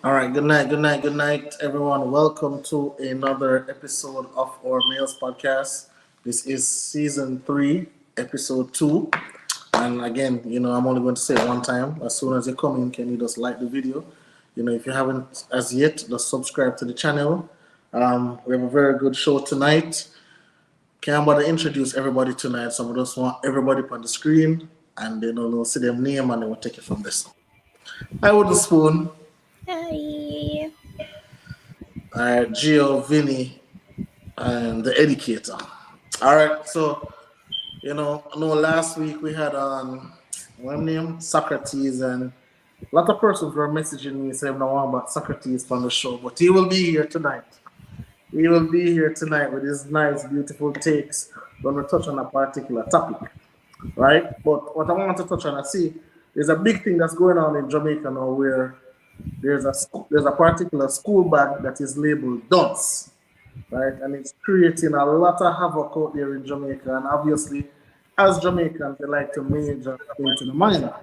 All right, good night, everyone. Welcome to another episode of our Males Podcast. This is season 3, episode 2. And again, I'm only going to say it one time. As soon as you come in, can you just like the video? If you haven't as yet, just subscribe to the channel. We have a very good show tonight. Can't bother introduce everybody tonight, so we just want everybody on the screen, and then they'll see them name and then we'll take it from this. I would the spoon. Hi. Gio, Vinny, and the educator. All right, so I know last week we had one name Socrates, and a lot of persons were messaging me saying no one about Socrates from the show, but he will be here tonight. He will be here tonight with his nice, beautiful takes when we touch on a particular topic, right? But what I want to touch on, I see there's a big thing that's going on in Jamaica now where there's a particular school bag that is labeled dunce, right? And it's creating a lot of havoc out there in Jamaica. And obviously, as Jamaicans, they like to major into the minor,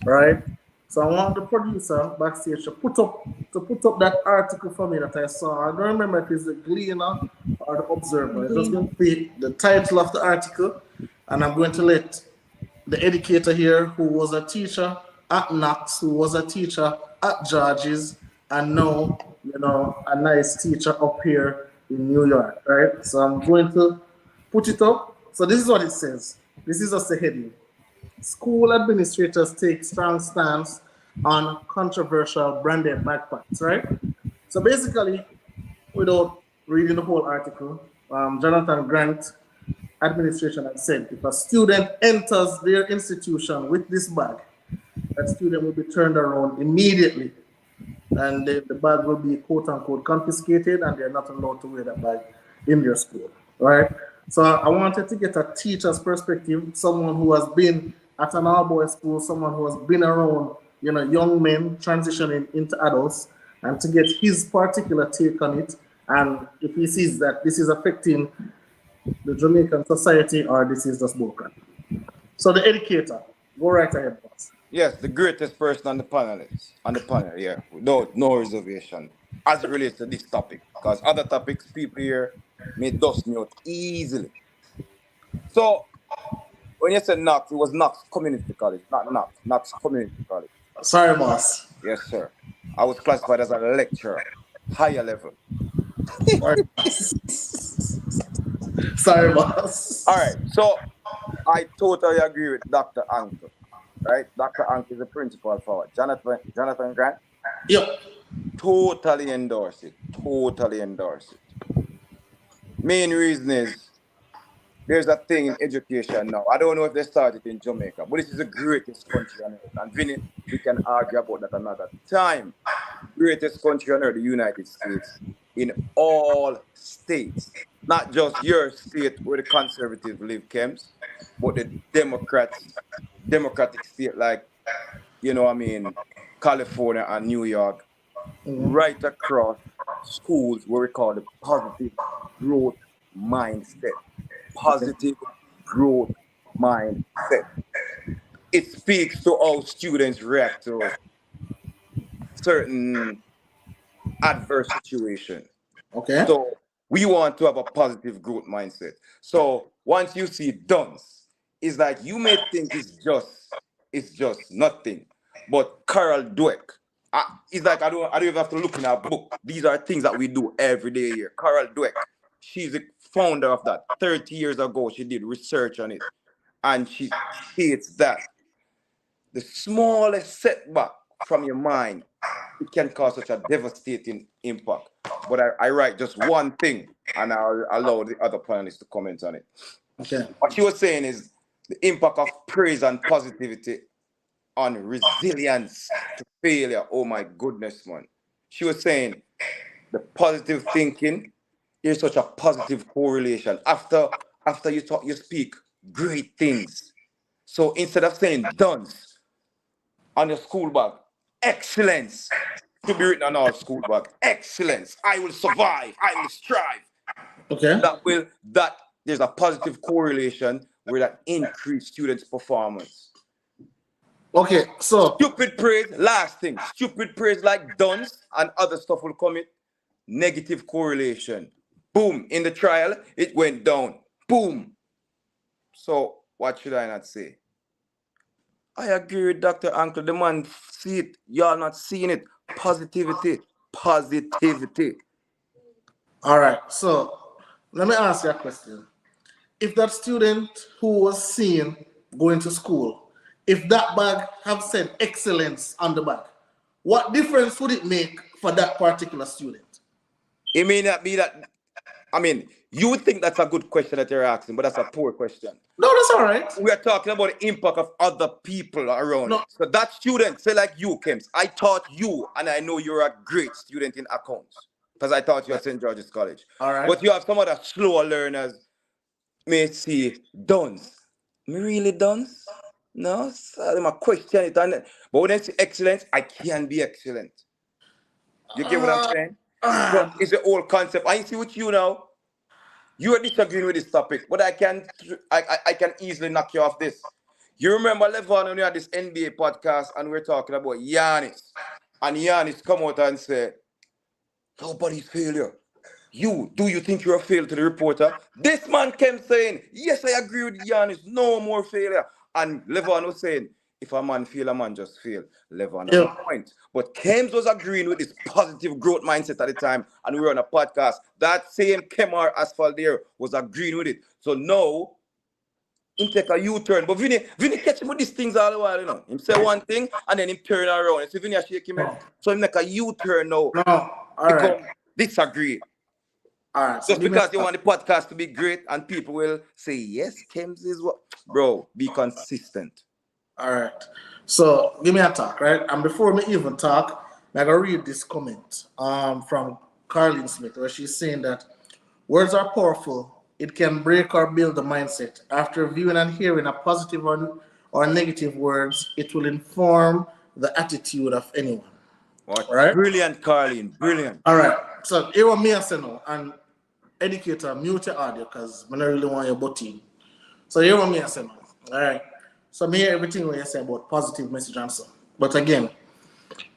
right? So I want the producer backstage to put up that article for me that I saw. I don't remember if it's the Gleaner or the Observer. It's just going to be the title of the article, and I'm going to let the educator here, who was a teacher at Knox, who was a teacher at George's, and now, a nice teacher up here in New York, right? So I'm going to put it up. So this is what it says. This is just the heading. School administrators take strong stance on controversial branded backpacks, right? So basically, without reading the whole article, Jonathan Grant administration has said if a student enters their institution with this bag, that student will be turned around immediately, and the bag will be quote unquote confiscated, and they're not allowed to wear that bag in their school, right? So I wanted to get a teacher's perspective, someone who has been at an all boys school, someone who has been around, young men transitioning into adults, and to get his particular take on it, and if he sees that this is affecting the Jamaican society or this is just broken. So the educator, go right ahead, boss. Yes, the greatest person on the panel, yeah, no reservation, as it relates to this topic. Because other topics, people here may dust me out easily. So when you said Knox, it was Knox Community College, not Knox Community College. Sorry, boss. Yes, sir. I was classified as a lecturer, higher level. Sorry, boss. All right, so I totally agree with Dr. Ankel, right? Dr. Ankel is the principal for Jonathan Grant. Yep. Totally endorse it. Totally endorse it. Main reason is there's a thing in education now. I don't know if they started in Jamaica, but this is the greatest country on earth. And Vinny, we can argue about that another time. Greatest country on earth, the United States, in all states. Not just your state where the conservative live camps, but the democratic state like, California and New York, right across schools where we call the positive growth mindset. Positive growth mindset. It speaks to how students react to certain adverse situations. Okay. So we want to have a positive growth mindset. So once you see dunce, it's like you may think it's just nothing. But Carol Dweck, it's like I don't even have to look in our book. These are things that we do every day here. Carol Dweck, she's the founder of that. 30 years ago, she did research on it. And she states that the smallest setback from your mind, it can cause such a devastating impact. But I write just one thing and I'll allow the other panelists to comment on it. Okay. What she was saying is the impact of praise and positivity on resilience to failure. Oh my goodness, man. She was saying the positive thinking is such a positive correlation. After you talk, you speak great things. So instead of saying dunce on your school bag, excellence should be written on our school bag. Excellence. I will survive. I will strive. Okay. That there's a positive correlation where that increase students' performance. Okay, so Stupid praise, last thing. Stupid praise like duns and other stuff will come in. Negative correlation. Boom. In the trial, it went down. Boom. So what should I not say? I agree with Dr. Uncle. The man see it. Y'all not seeing it. Positivity. Positivity. all right, so let me ask you a question. If that student who was seen going to school, if that bag have said excellence on the bag, what difference would it make for that particular student? It may not be that. I mean, you would think that's a good question that you're asking, but that's a poor question. No, that's all right. We are talking about the impact of other people around. No. So that student, say like you, Kems, I taught you, and I know you're a great student in accounts because I taught you at St. George's College. All right. But you have some other slower learners, may see duns. Me really duns? No, so them a question it. But when I say excellence, I can be excellent. You get what I'm saying? But it's the old concept. I see with you now. You are disagreeing with this topic, but I can easily knock you off this. You remember Levon when we had this NBA podcast and we're talking about Giannis. And Giannis come out and say, nobody's failure. Do you think you're a failure to the reporter? This man came saying, yes, I agree with Giannis, no more failure. And Levon was saying, if a man fail, a man just fail. Levon has a point. But Kems was agreeing with this positive growth mindset at the time, and we were on a podcast. That same Kemar Asphalt there was agreeing with it. So now, he take a U-turn. But Vinny catch him with these things all the while, you know. He say one thing, and then he turn around. And so Vinny shake him head. So he make a U-turn now. No, all right. Disagree. All right. Just because you want the podcast to be great, and people will say, yes, Kems is what. Bro, be consistent. All right. So give me a talk, right? And before me even talk, I'm gonna read this comment from Carlene Smith, where she's saying that words are powerful. It can break or build the mindset. After viewing and hearing a positive or negative words, it will inform the attitude of anyone. What? Right? Brilliant, Carlene. Brilliant. All right. So here what me I say now, and educator, mute your audio because I don't really want your button. So here what me I say now. All right. So me hear everything what you say about positive message and so. But again,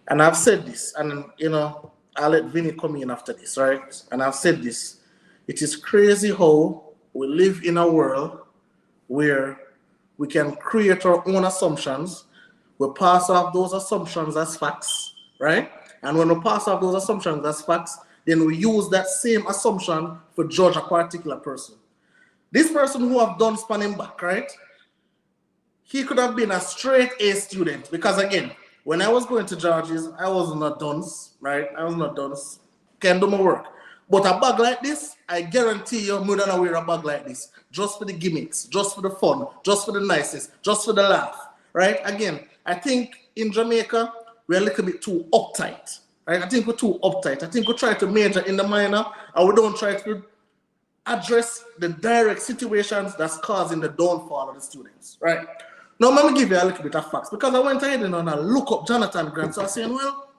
and I've said this, and you know, I'll let Vinny come in after this, right? And I've said this. It is crazy how we live in a world where we can create our own assumptions. We pass off those assumptions as facts, right? And when we pass off those assumptions as facts, then we use that same assumption to judge a particular person. This person who have done spanning back, right? He could have been a straight A student because again, when I was going to George's, I was not dunce, right? I was not dunce. Can do my work. But a bag like this, I guarantee you, more than I wear a bag like this. Just for the gimmicks, just for the fun, just for the nicest, just for the laugh, right? Again, I think in Jamaica, we're a little bit too uptight, right? I think we're too uptight. I think we try to major in the minor, and we don't try to address the direct situations that's causing the downfall of the students, right? Now, let me give you a little bit of facts because I went ahead and look up Jonathan Grant. So I was saying, well,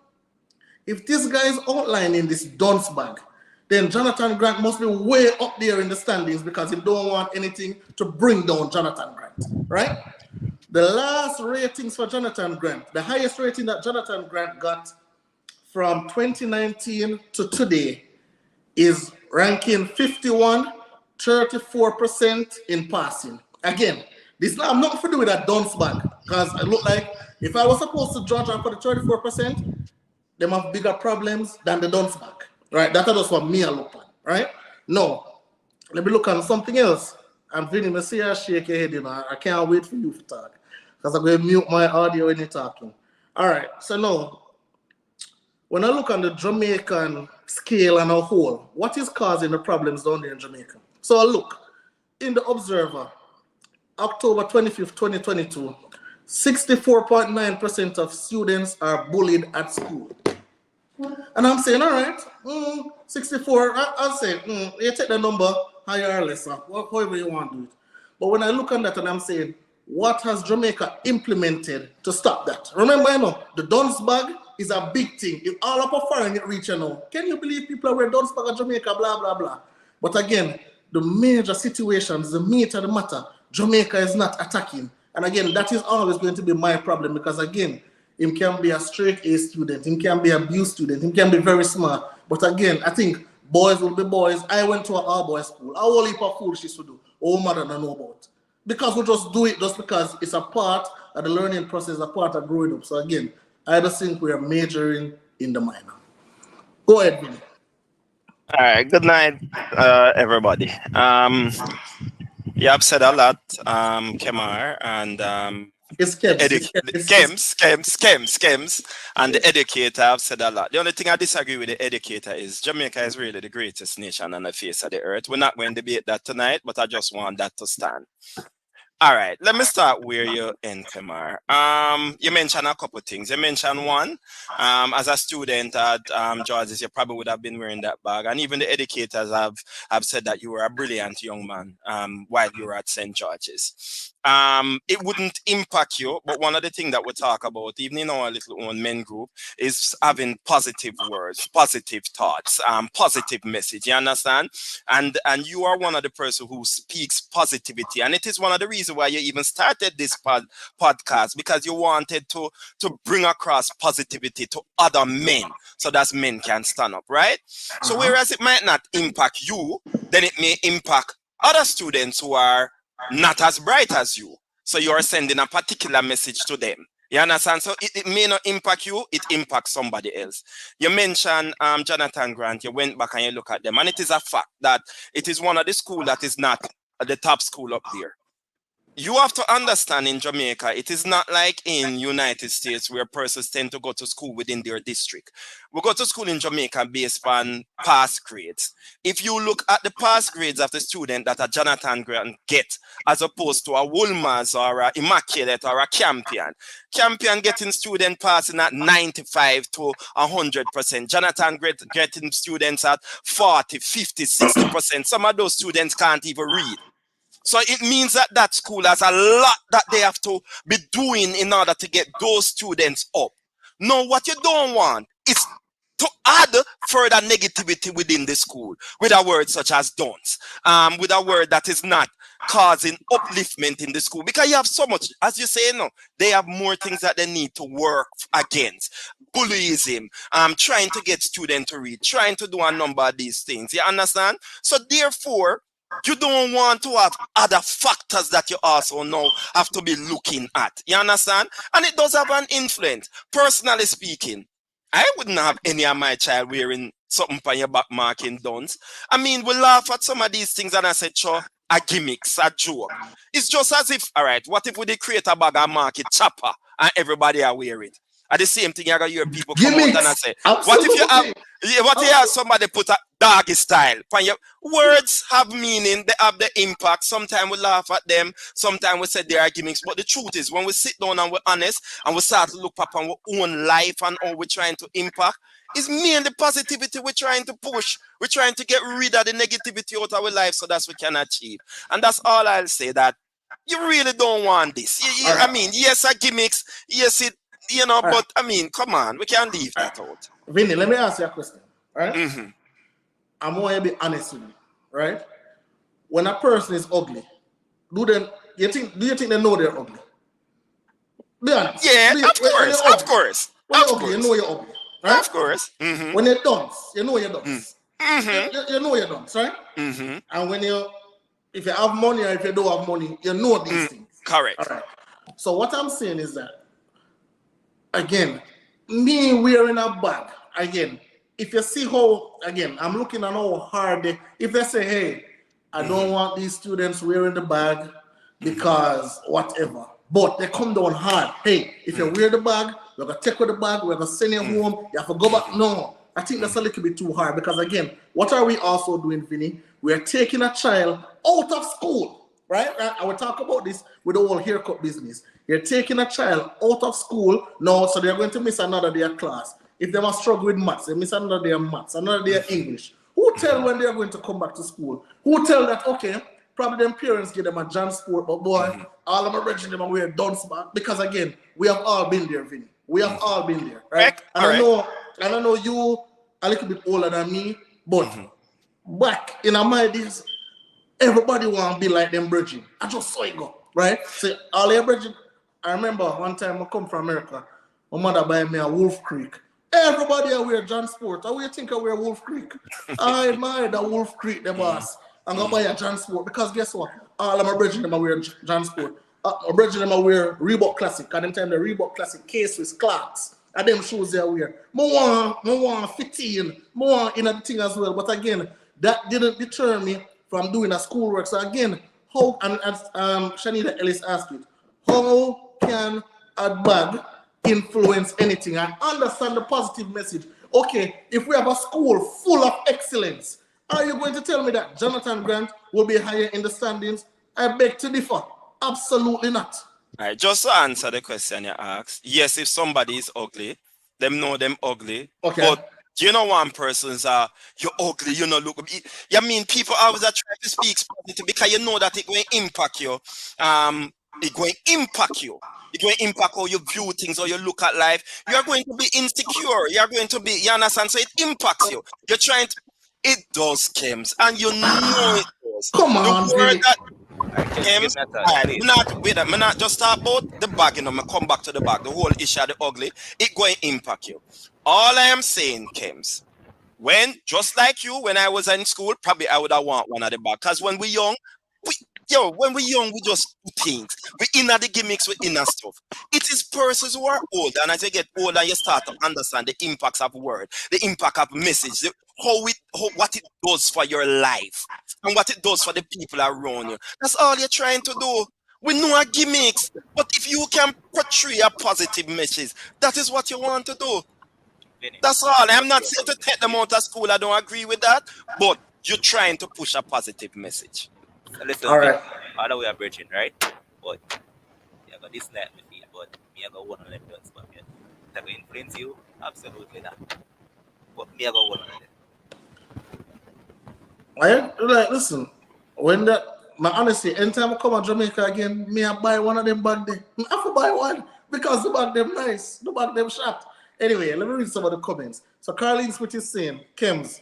if this guy is outlining this dunce bag, then Jonathan Grant must be way up there in the standings because he don't want anything to bring down Jonathan Grant, right? The last ratings for Jonathan Grant, the highest rating that Jonathan Grant got from 2019 to today is ranking 51, 34% in passing. Again, this now I'm not for do with a dunce bag because I look like if I was supposed to judge for the 34%, they have bigger problems than the dunce bag, right? That's just what me I look at, right? No, let me look at something else. And Vinny, I see you shake your head, you know. I can't wait for you to talk because I'm going to mute my audio when you're talking. All right, so now, when I look on the Jamaican scale and a whole, what is causing the problems down there in Jamaica? So look, in the Observer, October 25th, 2022, 64.9% of students are bullied at school. And I'm saying, all right, 64, I'll say, you take the number higher or lesser, however you want to do it. But when I look at that and I'm saying, what has Jamaica implemented to stop that? Remember, you know, the dunce bag is a big thing. If all of our foreign get reach, you know, can you believe people wear dunce bag in Jamaica, blah, blah, blah. But again, the major situations, the meat of the matter, Jamaica is not attacking. And again, that is always going to be my problem because again, him can be a straight A student, him can be a B student, him can be very smart. But again, I think boys will be boys. I went to an all-boys school. How all heap of foolishness to do? Oh, mother, don't know about. Because we just do it just because it's a part of the learning process, a part of growing up. So again, I just think we are majoring in the minor. Go ahead, Vinny. All right. Good night, everybody. You have said a lot, Kemar, and It's Kems. Kems, and the educator have said a lot. The only thing I disagree with the educator is Jamaica is really the greatest nation on the face of the earth. We're not going to debate that tonight, but I just want that to stand. All right, let me start where you end, Kemar. You mentioned a couple of things. You mentioned one, as a student at George's, you probably would have been wearing that bag. And even the educators have said that you were a brilliant young man while you were at St. George's. It wouldn't impact you, but one of the things that we talk about, even in our little own men group, is having positive words, positive thoughts, positive message. You understand? And you are one of the person who speaks positivity, and it is one of the reasons why you even started this podcast, because you wanted to bring across positivity to other men, so that men can stand up, right? So whereas it might not impact you, then it may impact other students who are not as bright as you. So you are sending a particular message to them. You understand? So it may not impact you, it impacts somebody else. You mentioned Jonathan Grant, you went back and you look at them, and it is a fact that it is one of the schools that is not the top school up there. You have to understand, in Jamaica, it is not like in United States where persons tend to go to school within their district. We go to school in Jamaica based on pass grades. If you look at the pass grades of the student that a Jonathan Grant get, as opposed to a Woolmers or a Immaculate or a Campion getting student passing at 95 to 100%. Jonathan getting students at 40, 50, 60%. Some of those students can't even read. So it means that that school has a lot that they have to be doing in order to get those students up. No, what you don't want is to add further negativity within the school with a word such as don't, with a word that is not causing upliftment in the school, because you have so much, as you say, no, they have more things that they need to work against. Bullyism, trying to get students to read, trying to do a number of these things. You understand? So therefore, you don't want to have other factors that you also now have to be looking at. You understand? And it does have an influence. Personally speaking, I wouldn't have any of my child wearing something for your back marking duns. I mean, we laugh at some of these things and I said, sure, a gimmicks, a joke. It's just as if, all right, what if we did create a bag and market chopper and everybody are wear it? At the same thing, I got hear people come out and I say, what if you have somebody put a doggy style? Words have meaning, they have the impact. Sometimes we laugh at them, sometimes we say they are gimmicks. But the truth is, when we sit down and we're honest and we start to look up on our own life and how we're trying to impact, it's mainly positivity we're trying to push. We're trying to get rid of the negativity out of our life so that we can achieve. And that's all I'll say, that you really don't want this. I mean, yes, gimmicks, yes, it. You know, but I mean, come on, we can't leave that out. Vinny, let me ask you a question, right? I'm going to be honest with you, right? When a person is ugly, do you think they know they're ugly? Be honest. Yeah, of course. When you're ugly, you know you're ugly, right? Of course. When you're dunce, you know you're dunce. You know you're dunce, right? And if you have money or if you don't have money, you know these things. Correct. All right. So what I'm saying is that, again, me wearing a bag, again, if you see how, again, I'm looking at how hard if they say, hey, I don't want these students wearing the bag because whatever, but they come down hard. Hey, if you wear the bag, we're going to take with the bag, we're going to send you home, you have to go back. No, I think that's a little bit too hard because, again, what are we also doing, Vinny? We're taking a child out of school, right? I will talk about this with the whole haircut business. You're taking a child out of school now, so they're going to miss another day of class. If they must struggle with maths, they miss another day of maths, another day of English. Who tell when they're going to come back to school? Who tell that, okay, probably them parents give them a John Sport, but boy, all of them originally them wear dunce back. Because again, we have all been there, Vinny. We have all been there, right? And I know you a little bit older than me, but back in my days, everybody want to be like them bridging. I just saw it go. right? So all your brethren, I remember one time I come from America, my mother buy me a Wolf Creek. Everybody I wear John Sport. How you think I wear Wolf Creek? I admire the Wolf Creek, the boss. I'm gonna buy a John Sport because guess what? All of my brethren them I wear John Sport. My brethren them I wear Reebok Classic. At them time the Reebok Classic case with Clarks. And them shoes they wear. More 15, more in a thing as well. But again, that didn't deter me from doing a schoolwork. So again, how and as Shanita Ellis asked it, how can a bag influence anything? I understand the positive message. Okay, if we have a school full of excellence, are you going to tell me that Jonathan Grant will be higher in the standings? I beg to differ. Absolutely not. All right, just to answer the question you asked, yes, if somebody is ugly, them know them ugly. Okay. But you know one person's you're ugly, you know, look. You mean people always are trying to speak positive because you know that it's going to impact you. It's going to impact you. It's going to impact how you view things, or you look at life. You are going to be insecure. You are going to be, you understand? So it impacts you. You're trying to, it does, Kims, and you know it does. Come on, the word Vinny. that Kims, I'm not just talk about the bag, you know, I come back to the bag, the whole issue of the ugly, it going to impact you. All I am saying, Kims, when, just like you, when I was in school, probably I would have want one of the bag. Because when we're young, we just do things. We inner the gimmicks, we inner stuff. It is persons who are old, and as you get older, you start to understand the impacts of word, the impact of message, what it does for your life, and what it does for the people around you. That's all you're trying to do. We know our gimmicks, but if you can portray a positive message, that is what you want to do. That's all. I'm not saying to take them out of school. I don't agree with that, but you're trying to push a positive message. So listen, All right. all we are bridging, right? But you got this like me feel, but me I got one of them guns, but me that will influence you, absolutely not. But me I got one of them. Like, listen, when that, my honestly, anytime I come to Jamaica again, me I buy one of them bag there. I have to buy one because the bag them nice, the bag them sharp. Anyway, let me read some of the comments. So Carlene Smith is saying, Kems,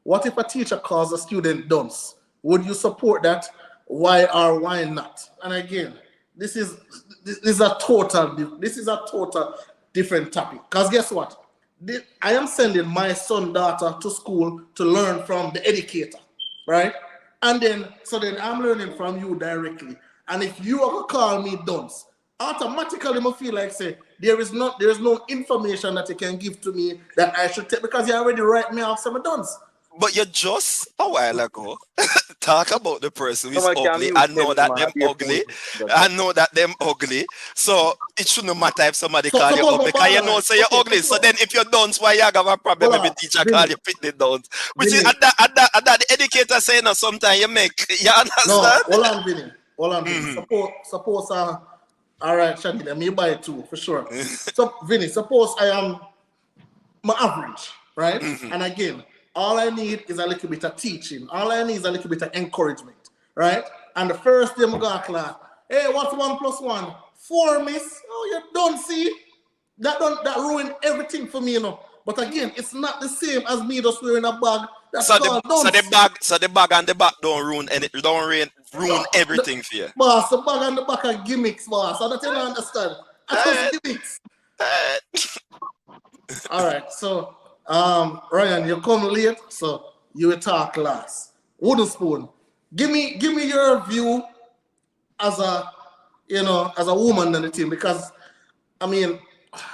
what if a teacher calls a student dunce? Would you support that? Why or why not? And again, this is a total different topic. Because guess what? I am sending my son, daughter to school to learn from the educator, right? And then I'm learning from you directly. And if you are gonna call me dunce, automatically I feel like say there is no information that you can give to me that I should take because you already write me off some dunce. But you just a while ago talk about the person who's Someone can ugly. use I know that them, them man. ugly. I know that them ugly. So it shouldn't matter if somebody So call you suppose ugly because you know say you're okay, ugly. So then if you're dunce, why you have a problem Hold if on, the teacher Vinny. call you pitney dunce? Which is Vinny. at that the educator saying no, sometimes you make you understand? No, hold on, Vinny. Suppose all right, Shadi, let me buy it too, for sure. So, Vinny, suppose I am my average, right? And again, all I need is a little bit of teaching. All I need is a little bit of encouragement, right? And the first day I go to class, hey, what's 1 + 1? 4, miss. Oh, you don't see? That ruined everything for me, you know. But again, it's not the same as me just wearing a bag. That's So called the bag and the back don't ruin everything for you. Boss, the bag and the back are gimmicks, boss. I don't understand. I just gimmicks. All right, so Ryan, you come late, so you will talk last. Wooden spoon. Give me your view as a woman in the team, because I mean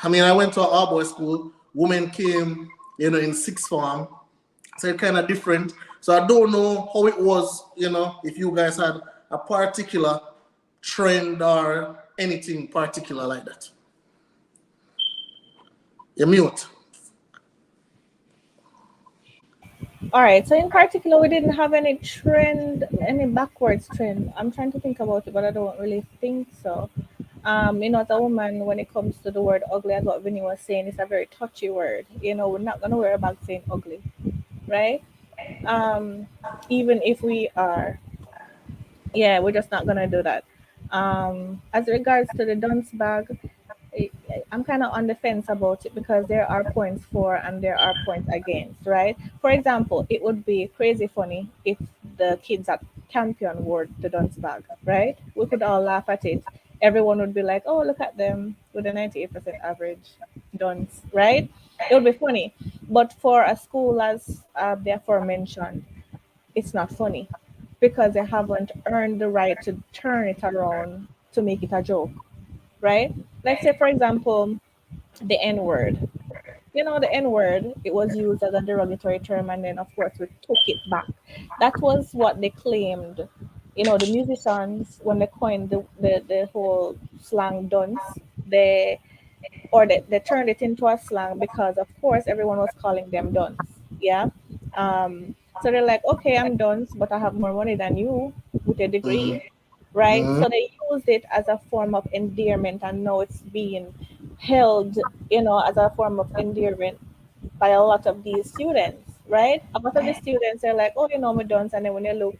I went to an all boys school. Women came, in sixth form, so it's kind of different. So I don't know how it was, if you guys had a particular trend or anything particular like that. You're mute. All right. So in particular, we didn't have any trend, any backwards trend. I'm trying to think about it, but I don't really think so. As a woman, when it comes to the word ugly, as what Vinny was saying, it's a very touchy word. We're not gonna wear a bag saying ugly, right? Even if we are, we're just not gonna do that. As regards to the dunce bag, I'm kind of on the fence about it because there are points for and there are points against, right? For example, it would be crazy funny if the kids at champion wore the dunce bag, right? We could all laugh at it. Everyone would be like, "Oh, look at them with a 98% average dunce," right? It would be funny. But for a school as the aforementioned, it's not funny because they haven't earned the right to turn it around to make it a joke, right? Let's say, for example, the N word. You know, the N word, it was used as a derogatory term, and then, of course, we took it back. That was what they claimed. You know, the musicians, when they coined the whole slang dunce, they turned it into a slang because, of course, everyone was calling them dunce. Yeah. So they're like, okay, I'm dunce, but I have more money than you with a Mm-hmm. degree, right? Mm-hmm. So they used it as a form of endearment, and now it's being held, as a form of endearment by a lot of these students, right? A lot of the students are like, oh, me dunce, and then when you look,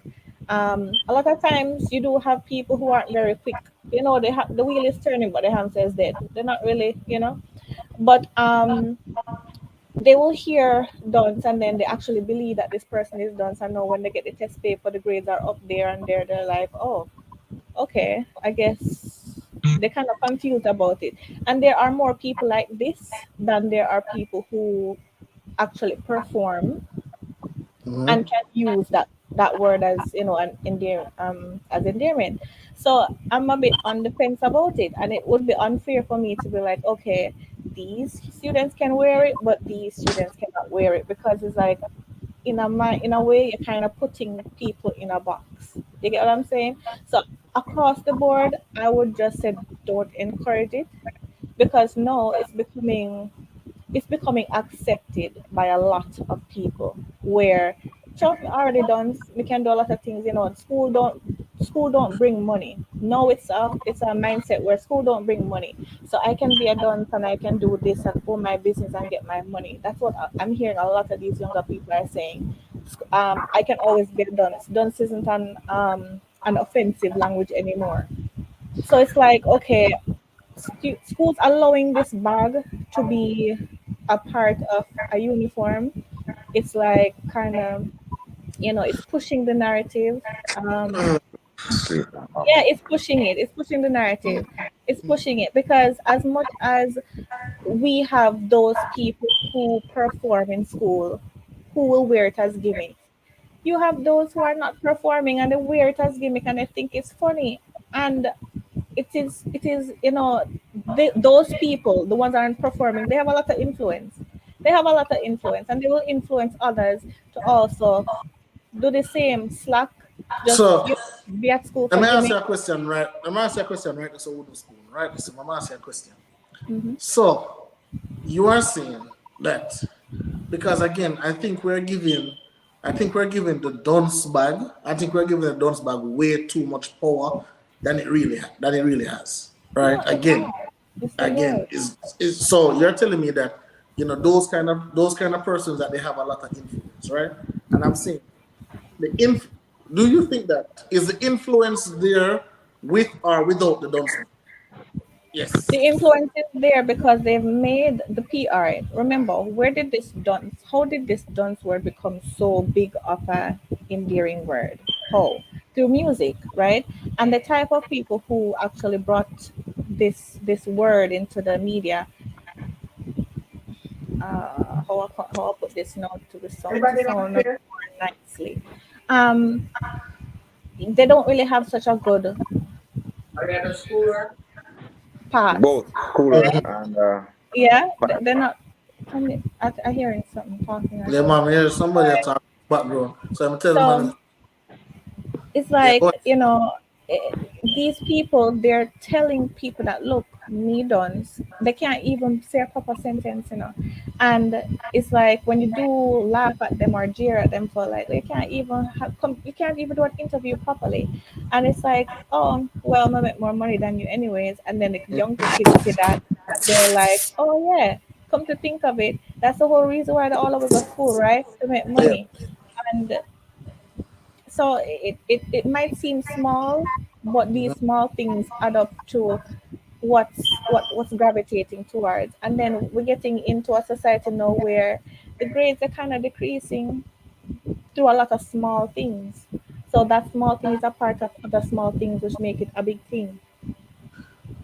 a lot of times you do have people who aren't very quick. They have the wheel is turning, but the hamster is dead. They're not really, but they will hear dunce and then they actually believe that this person is dunce. And now when they get the test paper, the grades are up there and there. They're like, oh, okay, I guess they're kind of confused about it. And there are more people like this than there are people who actually perform and Mm-hmm. can use that word as an as endearment. So I'm a bit on the fence about it, and it would be unfair for me to be like, okay, these students can wear it, but these students cannot wear it, because it's like, in a way, you're kind of putting people in a box. You get what I'm saying? So across the board, I would just say don't encourage it, because no, it's becoming accepted by a lot of people, where Trump already done, we can do a lot of things. School don't bring money. No, it's a mindset where school don't bring money, so I can be a dunce and I can do this and own my business and get my money. That's what I'm hearing a lot of these younger people are saying. I can always be a dunce isn't an offensive language anymore. So it's like, okay, schools allowing this bag to be a part of a uniform. It's like kind of, it's pushing the narrative. Yeah, it's pushing the narrative. It's pushing it, because as much as we have those people who perform in school who will wear it as gimmick, you have those who are not performing and they wear it as gimmick and they think it's funny. And it is those people, the ones that aren't performing, they have a lot of influence. And they will influence others to also do the same. Slack, just So be at school let for me ask you gimmick. a question, right? Let me ask you a question, right? So wooden spoon, right? So I'm asking you a question. Hmm. So you are saying that because again, I think we're giving the dunce bag. I think we're giving the dunce bag way too much power than it really has. Right? No, it's Again, not. It's the word. is so you're telling me that those kind of persons that they have a lot of influence, right? And I'm saying the inf. Do you think that is the influence there with or without the dunce bag? Yes. The influence is there because they've made the PR. Remember, how did this dance word become so big of a endearing word? How? Through music, right? And the type of people who actually brought this word into the media. How I put this now to sound more nicely. Um, they don't really have such a good past. Both school and Yeah, they're not. I hearing something talking as Yeah, well. mom, here's somebody that talk background. So I'm telling So man, it's yeah, like, go eh, these people, they're telling people that, look, me dons, they can't even say a proper sentence. And it's like when you do laugh at them or jeer at them for, like, you can't even do an interview properly. And it's like, oh, well, I make more money than you anyways. And then the younger kids see that, they're like, oh yeah, come to think of it, that's the whole reason why they all of us go to school, right? To make yeah. money. And so it might seem small, but these small things add up to what's gravitating towards. And then we're getting into a society now where the grades are kind of decreasing through a lot of small things. So that small thing is a part of other small things which make it a big thing.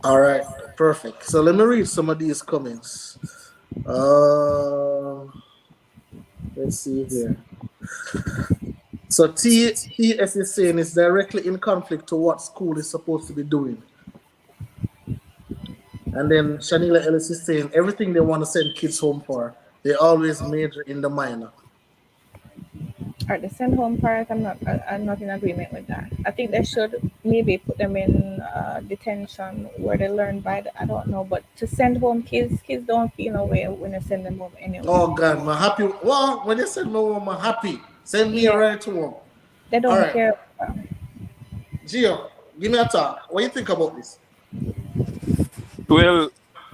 All right, perfect. So let me read some of these comments. Let's see here. So TS is saying it's directly in conflict to what school is supposed to be doing. And then Shanila Ellis is saying everything they want to send kids home for, they always major in the minor. Or the send home part, I'm not in agreement with that. I think they should maybe put them in detention where they learn by I don't know, but to send home kids don't feel no way when they send them home anyway. Oh God, I'm happy. Well, when they send me home, I'm happy. Send me right to home. They don't All right. care. Gio, give me a talk. What do you think about this? Well,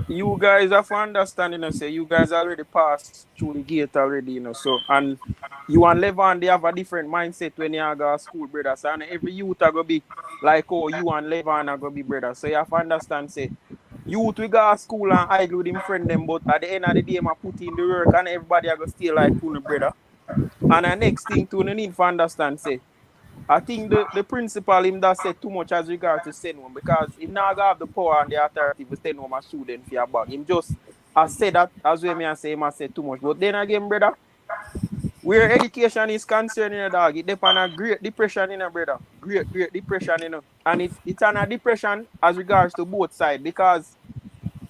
you guys have to understand, say you guys already passed through the gate already, so and you and Levon, they have a different mindset when you go to school, brothers. And every youth are gonna be like, oh, you and Levon are gonna be brothers. So you have to understand, say, youth we go to school and I with him friend them, but at the end of the day, I put in the work and everybody are gonna stay like two brother. And the next thing too, you need to understand, say, I think the principal him that said too much as regard to send home because he not have the power and the authority to send home a student for your bag. Him just I said that as well me and say him I said too much. But then again, brother, where education is concerned, dog, it depends on a great depression, brother. Great depression, And it's on a depression as regards to both sides because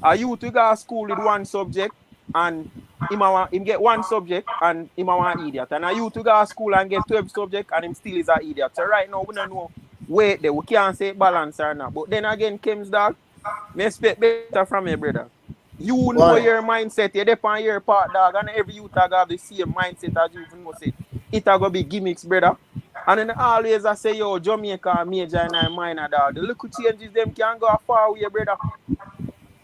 a youth we go to school with one subject and him get one subject and him a one idiot. And a youth to go to school and get 12 subjects and him still is an idiot. So right now we don't know where we can't say balance or not. But then again, Kim's dog, me expect better from you, brother. You know Why? your mindset, you depend on your part, dog, and every youth have the same mindset as you know say. It a go be gimmicks, brother. And then always I say, yo, Jamaica major and I minor, dog. The little changes them can go far away, brother.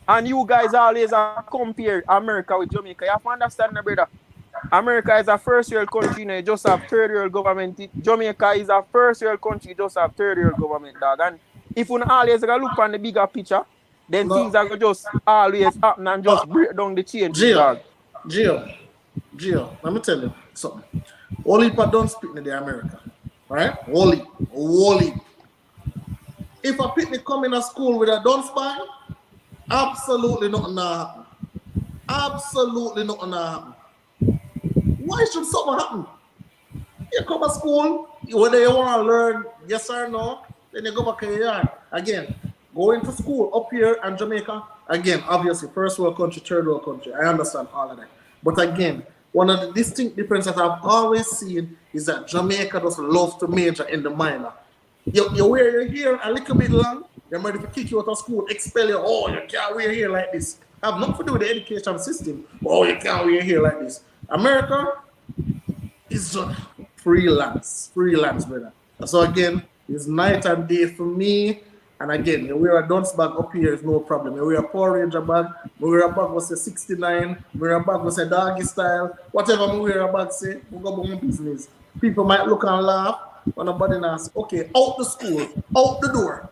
And you guys always compare America with Jamaica. You have to understand, brother. America is a first-world country, you just have third-world government. Jamaica is a first-world country, just have third-world government, dog. And if you always look on the bigger picture, then things are just always happen and just break down the changes, dog. Gio, let me tell you something. Only people don't speak in the America, right? Only. If a picnic come in a school with a done spy, absolutely nothing happen. Absolutely nothing happen. Why should something happen? You come to school, whether you want to learn yes or no, then you go back to your yard. Again, going to school up here in Jamaica, again, obviously, first world country, third world country. I understand all of that. But again, one of the distinct differences I've always seen is that Jamaica doesn't love to major in the minor. You wear your hair a little bit long, they're ready to kick you out of school, expel you. Oh, you can't wear hair like this. Have nothing to do with the education system. Oh, you can't wear hair like this. America is just freelance, brother. So again, it's night and day for me. And again, you wear a dunce bag up here is no problem. You wear a Power Ranger bag, you wear a bag was say 69, you wear a bag was say doggy style, whatever you wear a bag say, we go about my business. People might look and laugh, but nobody knows, okay, out the school, out the door.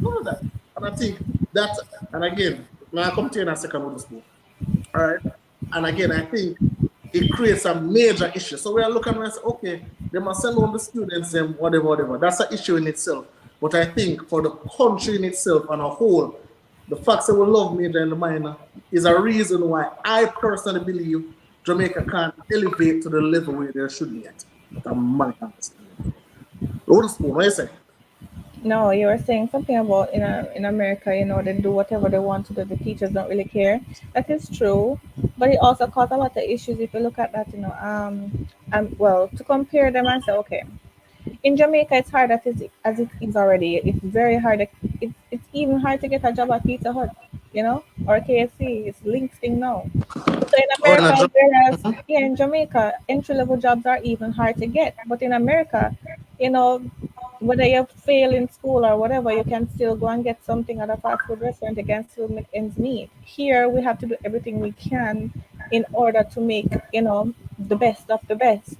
None of that. And I think that, and again, I'll come to you in a second with the school. All right. And again, I think it creates a major issue. So we are looking and say, okay, they must send on the students and whatever. That's an issue in itself. But I think for the country in itself on a whole, the fact that we love major and the minor is a reason why I personally believe Jamaica can't elevate to the level where they should be at. That's my understanding. What do you say? No, you were saying something about in America, they do whatever they want to do. The teachers don't really care. That is true, but it also causes a lot of issues if you look at that. Well, to compare them and say, okay, in Jamaica it's hard as it is already. It's very hard. It's even hard to get a job at Pizza Hut, or KFC. It's linked thing now. So in America, whereas in Jamaica, entry-level jobs are even hard to get. But in America, whether you fail in school or whatever, you can still go and get something at a fast food restaurant. You can still make ends meet. Here, we have to do everything we can in order to make, the best of the best,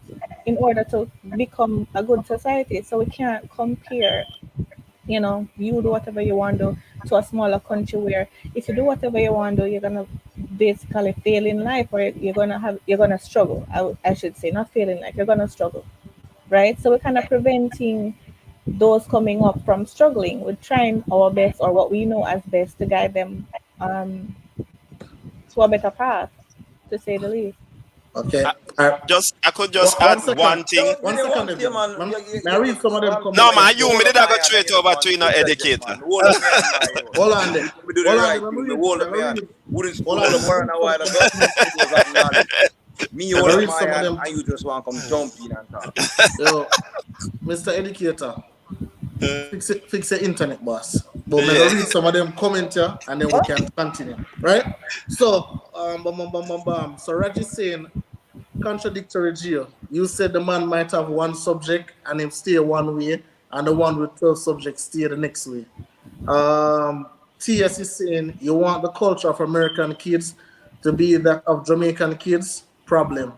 in order to become a good society. So we can't compare, you do whatever you want to do to a smaller country where if you do whatever you want to do, you're going to basically fail in life, or you're going to struggle. I should say, not fail in life, you're going to struggle. Right? So we're kind of preventing those coming up from struggling. We're trying our best, or what we know as best, to guide them to a better path, to say the least. Okay. I- All right. I could just One add second. one thing. One second, Yeah, man. Evan. May I read some of them comments? No, man, you me did I go straight over to you know educator. Hold on there. We do the Hold on, right let me thing. read- We hold let up me my hand. read- Wouldn't school Hold on. the burn a while ago. It was of knowledge. Me Let me hold up read my some of hand them. and you just want to come jump in and talk. Yo, Mr. Educator, fix your internet, boss. But Yeah. may I read some of them comment here, and then we can continue, right? So, So Raj is saying, contradictory Geo. You said the man might have one subject and him stay one way, and the one with 12 subjects stay the next way. TS is saying, you want the culture of American kids to be that of Jamaican kids? Problem.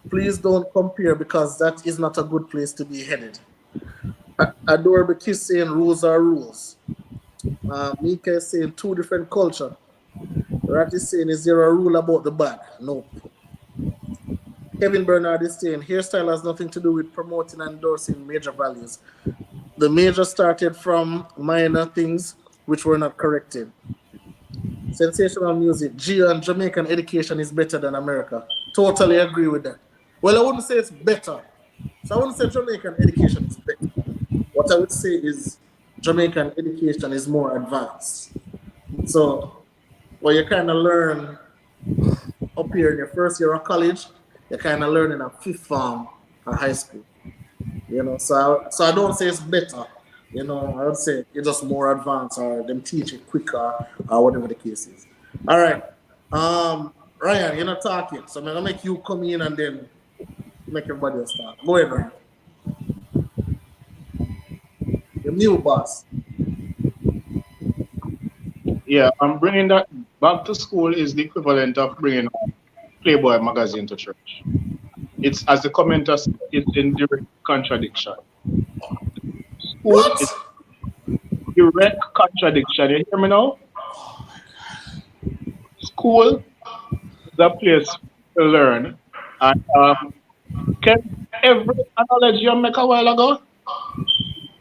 Please don't compare, because that is not a good place to be headed. Adorable Kiss saying rules are rules. Mika is saying two different culture. Rat is saying, is there a rule about the bag? Nope. Kevin Bernard is saying, hairstyle has nothing to do with promoting and endorsing major values. The major started from minor things which were not corrected. Sensational music. Geo and Jamaican education is better than America. Totally agree with that. Well, I wouldn't say it's better. So I wouldn't say Jamaican education is better. What I would say is Jamaican education is more advanced. So, well, you kind of learn up here in your first year of college, you kind of learn in a fifth form of high school. You know, so I don't say it's better. You know, I would say it's just more advanced, or them teach it quicker, or whatever the case is. All right. Ryan, you're not talking, so I'm gonna make you come in and then make everybody else talk. Go ahead, Ryan. The new boss. Yeah, I'm bringing that back to school is the equivalent of bringing Playboy magazine to church. It's, as the commenter said, it's in direct contradiction. School What? is direct contradiction. You hear me now? School is a place to learn. And can every analogy you make a while ago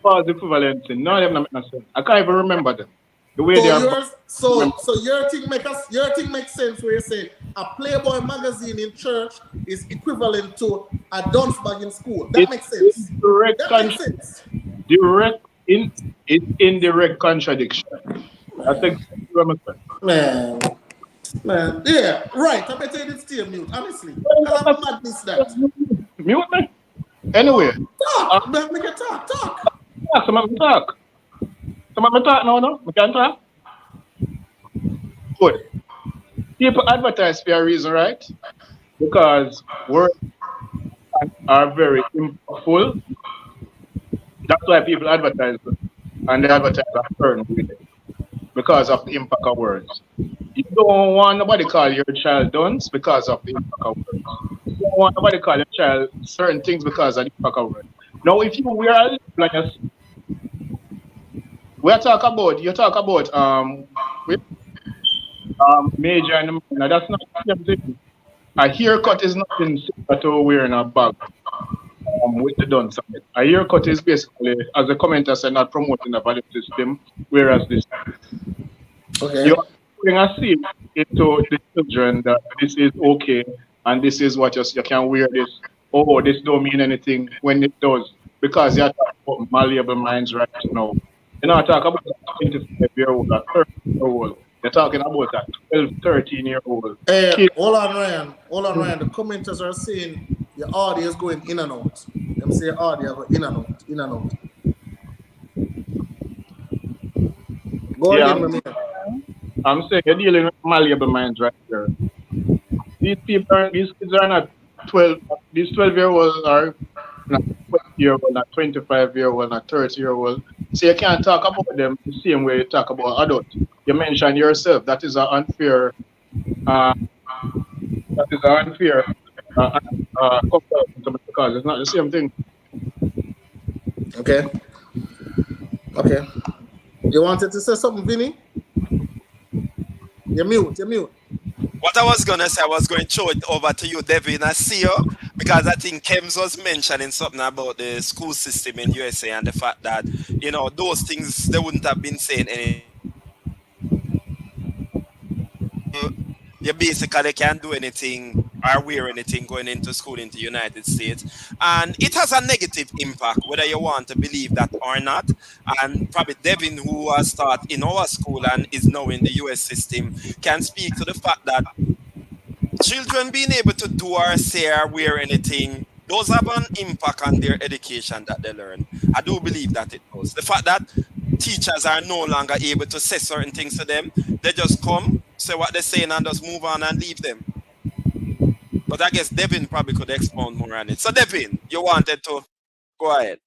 was equivalent. None of them make no sense. I can't even remember them. The way they are. So your thing makes sense where you say a Playboy magazine in church is equivalent to a dunce bag in school. That It's makes sense. Direct, That makes sense. indirect contradiction. That's exactly what I'm saying. Man, yeah, right. I better you did stay mute, honestly. Because I'm madness that. Mute me. Anyway, Talk, make it talk. some of them talk. Some of them talk now, no? We can talk. Good. People advertise for a reason, right? Because words are very impactful. That's why people advertise, and they advertise a certain way because of the impact of words. You don't want nobody call your child dunce because of the impact of words. You don't want nobody call your child certain things because of the impact of words. Now, if you wear a lip, you talk about major and minor. That's not the same thing. A haircut is nothing similar to wearing a bag with the dunce on it. A haircut is basically, as the commenter said, not promoting the value system, whereas this, Okay. you're putting a seed into the children that this is okay and this is what you can wear this. Oh, this don't mean anything when it does, because you're talking about malleable minds right now. You're not talking about a 25-year-old, a 30-year-old. You're talking about a 12, 13-year-old. Hey, hold on, Ryan. The commenters are saying your audio is going in and out. Them say audio go in and out. Go Yeah, ahead, my man. I'm saying you're dealing with malleable minds right there. These kids are not 12. These 12-year-olds are not 20-year-old, not 25-year-old, not 30-year-old. So you can't talk about them the same way you talk about adults. You mentioned yourself. That is an unfair. Comparison because it's not the same thing. Okay. You wanted to say something, Vinny? You're mute. What I was gonna say, I was going to throw it over to you, Devin. I see you, because I think Kems was mentioning something about the school system in USA and the fact that, you know, those things they wouldn't have been saying any. You basically can't do anything or wear anything going into school in the United States. And it has a negative impact, whether you want to believe that or not. And probably Devin, who has taught in our school and is now in the US system, can speak to the fact that children being able to do or say or wear anything does have an impact on their education that they learn. I do believe that it does. The fact that teachers are no longer able to say certain things to them, they just come, say what they're saying, and just move on and leave them. But I guess Devin probably could expound more on it. So Devin, you wanted to go ahead.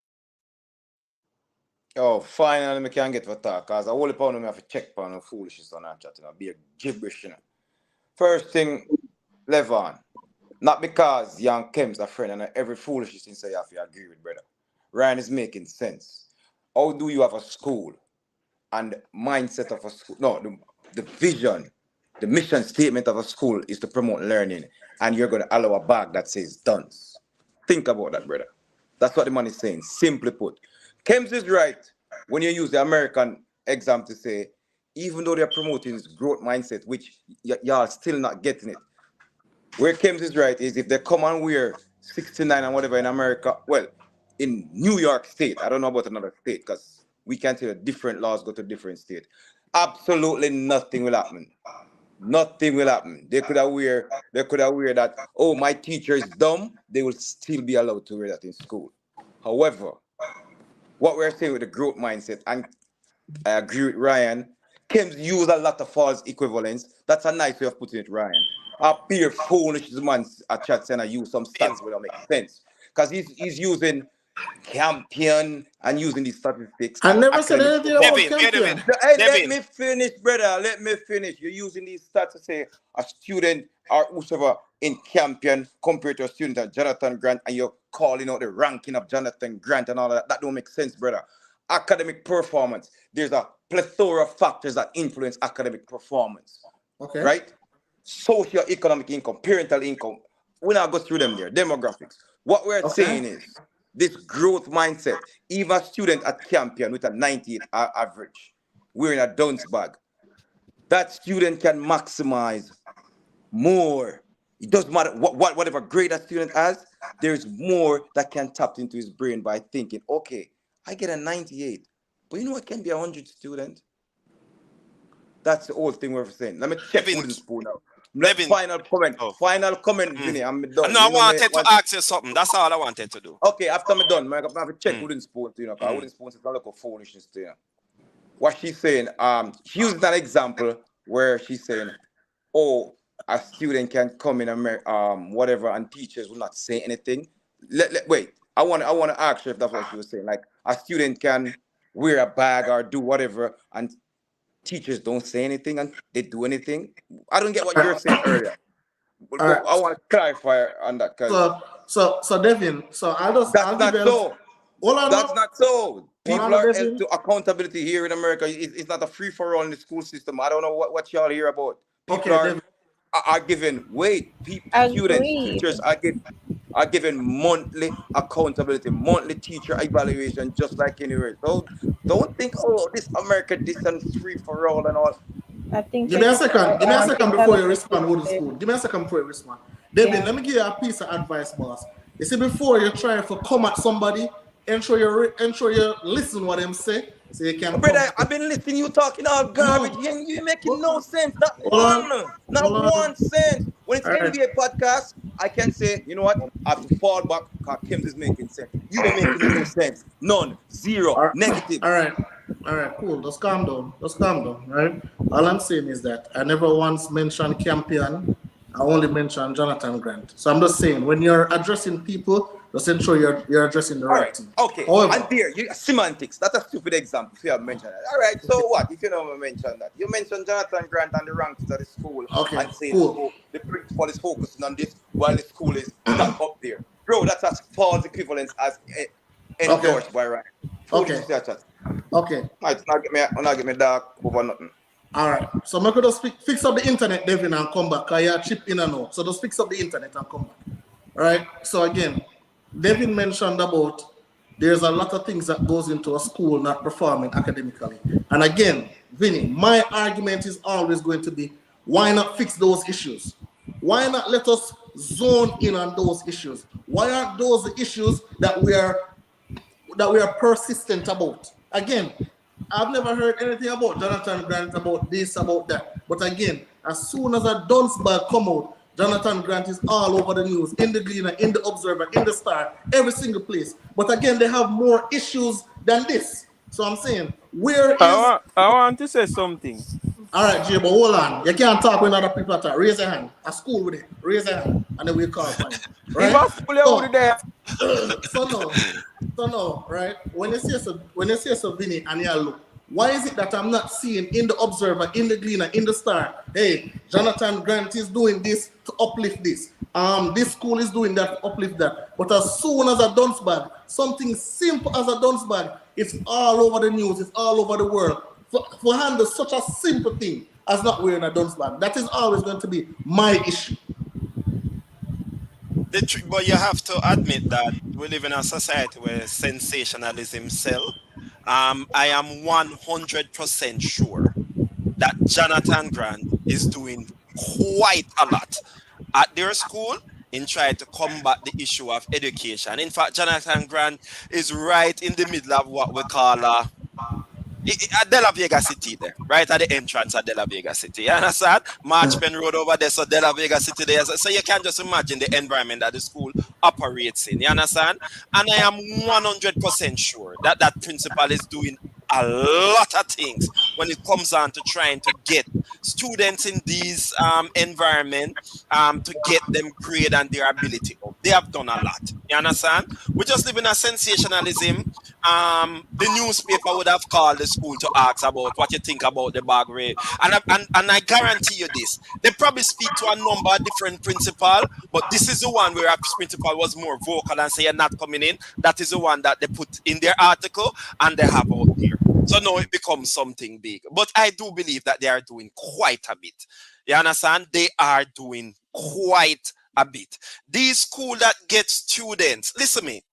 Oh, finally, I can get to talk, because I only pound me have to check on the foolishness on that chat, you know, be a gibberish, you know. First thing, Levon, not because Young Kem's a friend and every foolishness thing say you have to agree with, brother. Ryan is making sense. How do you have a school and the mindset of a school? No, the vision, the mission statement of a school is to promote learning, and you're going to allow a bag that says dunce. Think about that, brother. That's what the man is saying, simply put. Kems is right when you use the American example to say, even though they're promoting this growth mindset, which y'all still not getting it. Where Kems is right is if they come and wear 69 and whatever in America, well, in New York State, I don't know about another state, because we can tell different laws go to different state. Absolutely nothing will happen. Nothing will happen. They could have wear that, oh, my teacher is dumb, they will still be allowed to wear that in school. However, what we're saying with the growth mindset, and I agree with Ryan, Kems use a lot of false equivalence. That's a nice way of putting it, Ryan. A pure foolish man at chat center use some stats without making sense. Because he's using Campion and using these statistics. I never said anything about Devin, Campion. Hey, Devin. let me finish, brother. Let me finish. You're using these stats to say a student or whoever in Campion compared to a student at Jonathan Grant, and you're calling out the ranking of Jonathan Grant and all of that. That don't make sense, brother. Academic performance. There's a plethora of factors that influence academic performance. Okay. Right? Socio-economic income, parental income. We're not go through them there. Demographics. What we're saying is this growth mindset. Even a student at Campion with a 98 average, wearing a dunce bag, that student can maximize more. It doesn't matter whatever grade that student has, there's more that can tap into his brain by thinking, okay, I get a 98, but you know what can be a 100 student? That's the old thing we're saying. Let me check wooden spoon out. Final comment. Final comment, Vinny. I'm done. No, I wanted to ask you something. That's all I wanted to do. Okay, after I'm done, I have to check wooden spoon, you know, because wooden spoon is not like a foolishness to you. What she's saying, she used an example where she's saying, oh, a student can come in whatever, and teachers will not say anything. Wait, I want to ask her if that's what she was saying. Like a student can wear a bag or do whatever, and teachers don't say anything and they do anything. I don't get what you're saying earlier. Right. I want to clarify on that. So Devin, so that's not so. That's not so. People are held Devin. to accountability here in America. It's not a free for all in the school system. I don't know what y'all hear about. People are given weight. Students, teachers are given monthly accountability, monthly teacher evaluation, just like anywhere. So don't think, oh, this America, this and free for all and all. I think. Give me a second before you respond. Wooden spoon. Give me a second before you respond. Devin, let me give you a piece of advice, boss. You see, before you try to come at somebody, ensure you listen what them say, so you can. Brother, I've been listening. You talking all garbage. You making no sense. Not one sense. When it's NBA podcast, I can say, you know what? I have to fall back because Kems is making sense. You don't making no sense. None. Zero. Negative. All right, cool. Just calm down. Right? All I'm saying is that I never once mentioned Campion. I only mentioned Jonathan Grant. So I'm just saying, when you're addressing people, just ensure you're addressing the right thing. Okay. However, and there, semantics. That's a stupid example if you have mentioned that. All right. So what if you don't mention that? You mentioned Jonathan Grant and the ranks of the school. Okay, and say cool. The principal is focusing on this while the school is not up there. Bro, that's as false equivalence as endorsed by Ryan. Okay. Not get me dark over nothing. All right. So I could just fix up the internet, Devin, and come back. Because you chip in and out. So just fix up the internet and come back. right? So again, Devin mentioned about there's a lot of things that goes into a school not performing academically. And again, Vinny, my argument is always going to be, why not fix those issues? Why not let us zone in on those issues? Why aren't those the issues that we are persistent about? Again, I've never heard anything about Jonathan Grant, about this, about that. But again, as soon as a dunce bag come out, Jonathan Grant is all over the news, in the Gleaner, in the Observer, in the Star, every single place. But again, they have more issues than this. So I'm saying, where is... I want to say something. All right, Jay, but hold on. You can't talk when other people talk. Raise your hand. A school with it. Raise your hand. And then we'll call for it. Right? If I school you there. So no, right? When you say so, Vinny, and you look, why is it that I'm not seeing in the Observer, in the Gleaner, in the Star, hey, Jonathan Grant is doing this to uplift this. This school is doing that to uplift that. But as soon as a dunce bag, something simple as a dunce bag, it's all over the news, it's all over the world. For handle such a simple thing as not wearing a dunce bag, that is always going to be my issue. But you have to admit that we live in a society where sensationalism sells. I am 100% sure that Jonathan Grant is doing quite a lot at their school in trying to combat the issue of education. In fact, Jonathan Grant is right in the middle of what we call at De La Vega City there, right at the entrance of De La Vega City. You understand? Marchpen Road over there, so De La Vega City there. So you can just imagine the environment that the school operates in. You understand? And I am 100% sure that that principal is doing a lot of things when it comes on to trying to get students in these environments to get them grade and their ability up. They have done a lot. You understand? We just live in a sensationalism. The newspaper would have called the school to ask about what you think about the bag raid. And I guarantee you this. They probably speak to a number of different principals, but this is the one where a principal was more vocal and say you're not coming in. That is the one that they put in their article and they have out there. So now it becomes something big. But I do believe that they are doing quite a bit. You understand? They are doing quite a bit. These schools that get students, listen to me.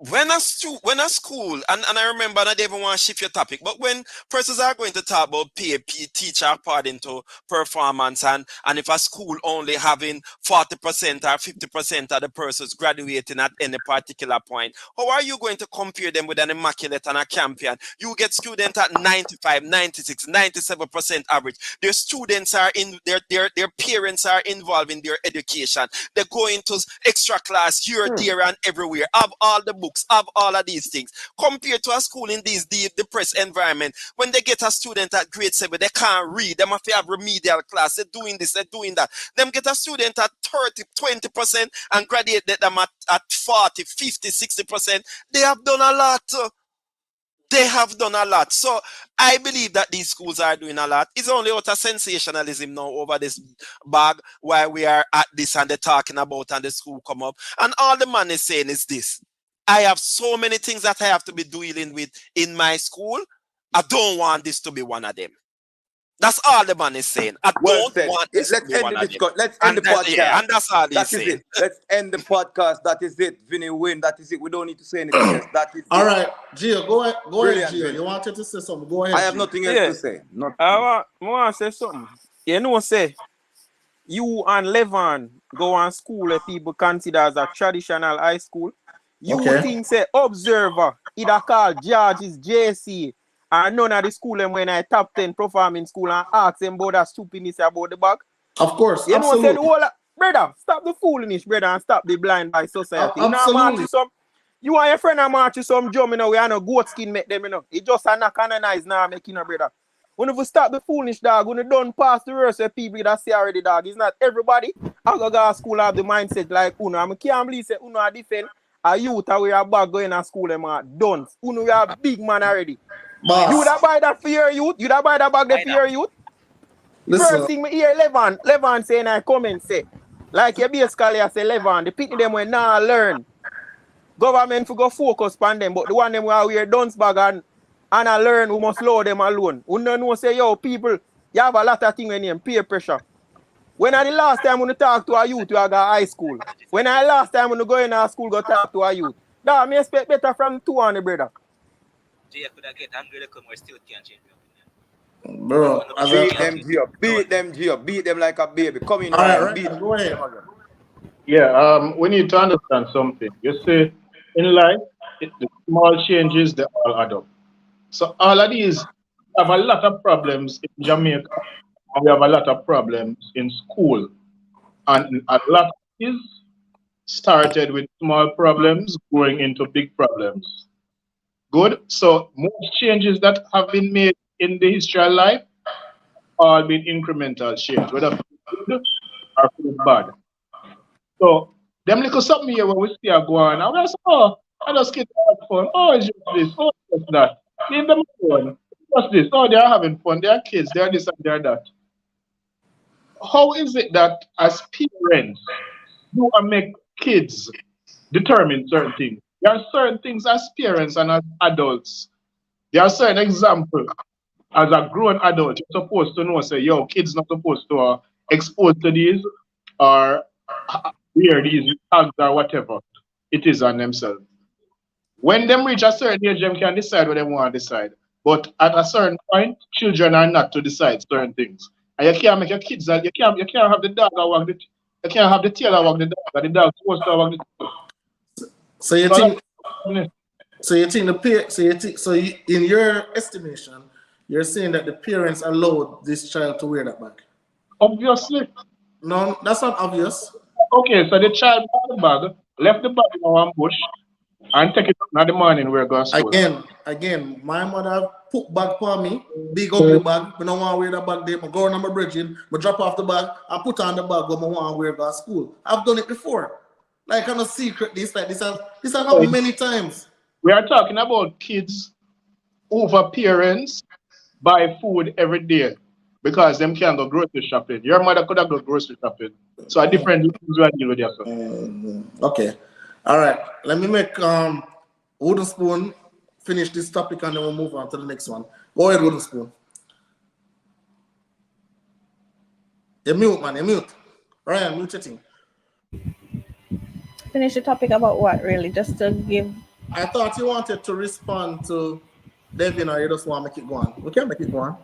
When a school, and I remember, and I don't even want to shift your topic, but when persons are going to talk about pay teacher according to performance, and if a school only having 40% or 50% of the persons graduating at any particular point, how are you going to compare them with an Immaculate and a Campion? You get students at 95, 96, 97% average. Their students are in, their parents are involved in their education. They go into extra class here, there, and everywhere. Have all the books, have all of these things. Compared to a school in this depressed environment, when they get a student at grade 7, they can't read. They have to have remedial class. They're doing this, they're doing that. Them get a student at 30, 20% and graduate them at 40, 50, 60%. They have done a lot. They have done a lot. So I believe that these schools are doing a lot. It's only out of sensationalism now over this bag while we are at this and they're talking about and the school come up. And all the man is saying is this. I have so many things that I have to be dealing with in my school. I don't want this to be one of them. That's all the man is saying. I don't want this to be one of them. Let's end the podcast. Yeah, and that's all he's saying. It. Let's end the podcast. That is it. Vinny win. That is it. We don't need to say anything else. That is all it. right, Gio, go ahead, Gio. You wanted to say something. Go ahead. I have nothing else to say. I want to say something. You know, say, you and Levan go on school that people consider as a traditional high school. You think, say, Observer, either called George's JC, and none of the school them when I top 10 performing school and ask them about that stupidness about the bag. Of course, you absolutely. know, say the whole, brother, stop the foolishness, brother, and stop the blind by society. Absolutely. You and your friend are march to some drum, you know, we are no goat skin make them, you know. It just a knock and a nice now making a brother. When you stop the foolish dog, when you don't pass the rest of people that say already dog, it's not everybody. I go to school have the mindset like Uno. I can't believe say Uno are defend. A youth are we are back going to school them are done. Uno we are big man already. Boss. You would have buy that for your youth? You would have buy that bag there for your youth? Listen. First thing me hear Levan saying I come and say, like your basically I say Levan, the people them will not learn. Government for go focus on them, but the one them will wear dunce bag and I learn we must lower them alone. We don't know say yo people, you have a lot of things in them, peer pressure. When are the last time when you talk to a youth who got high school? When are the last time when you go in our school go talk to a youth? That me expect better from two on the brother. Jay, I could have get angry like more still can't change your opinion. Bro, as a, Beat them, Gio. Beat them, Gio. Beat them like a baby. Come in, all right, Ryan. Beat right, go ahead. Yeah, we need to understand something. You see, in life, the small changes, they all add up. So all of these have a lot of problems in Jamaica, and we have a lot of problems in school. And a lot of these started with small problems going into big problems. Good. So most changes that have been made in the history of life all been incremental change, whether good or bad. So them little something here when we see a go on, and we say, oh, I just get fun. Oh, it's just this. Oh, it's just that. Leave them alone. What's this? Oh, they are having fun. They are kids. They are this and they are that. How is it that as parents you make kids determine certain things? There are certain things as parents and as adults. There are certain examples as a grown adult you're supposed to know. Say, yo, kids not supposed to expose to these or wear these tags or whatever it is on themselves. When them reach a certain age, them can decide what they want to decide. But at a certain point, children are not to decide certain things. And you can't make your kids that you can't have the dog or walk the you can't have the tail or walk the dog, and the dog supposed to walk the tail. So you think in your estimation, you're saying that the parents allowed this child to wear that bag? Obviously. No, that's not obvious. Okay, so the child bought the bag, left the bag in one bush, and take it up in the morning where go school. Again, my mother put bag for me, big ugly bag. I don't want to wear that bag there. I go on my bridging, I drop off the bag, I put on the bag when I want to wear go to school. I've done it before. Like I'm a secret. This has happened many times. We are talking about kids over parents buy food every day because them can't go grocery shopping. Your mother could have go grocery shopping. So a different things we are dealing with yourself. Okay. All right. Let me make Wooden Spoon finish this topic and then we'll move on to the next one. Go ahead, Wooden Spoon. You're mute, man. You're mute. Ryan, mute your thing. Finish the topic about what, really? Just to give... I thought you wanted to respond to Devin or you just want to make it go on. We can make it go on.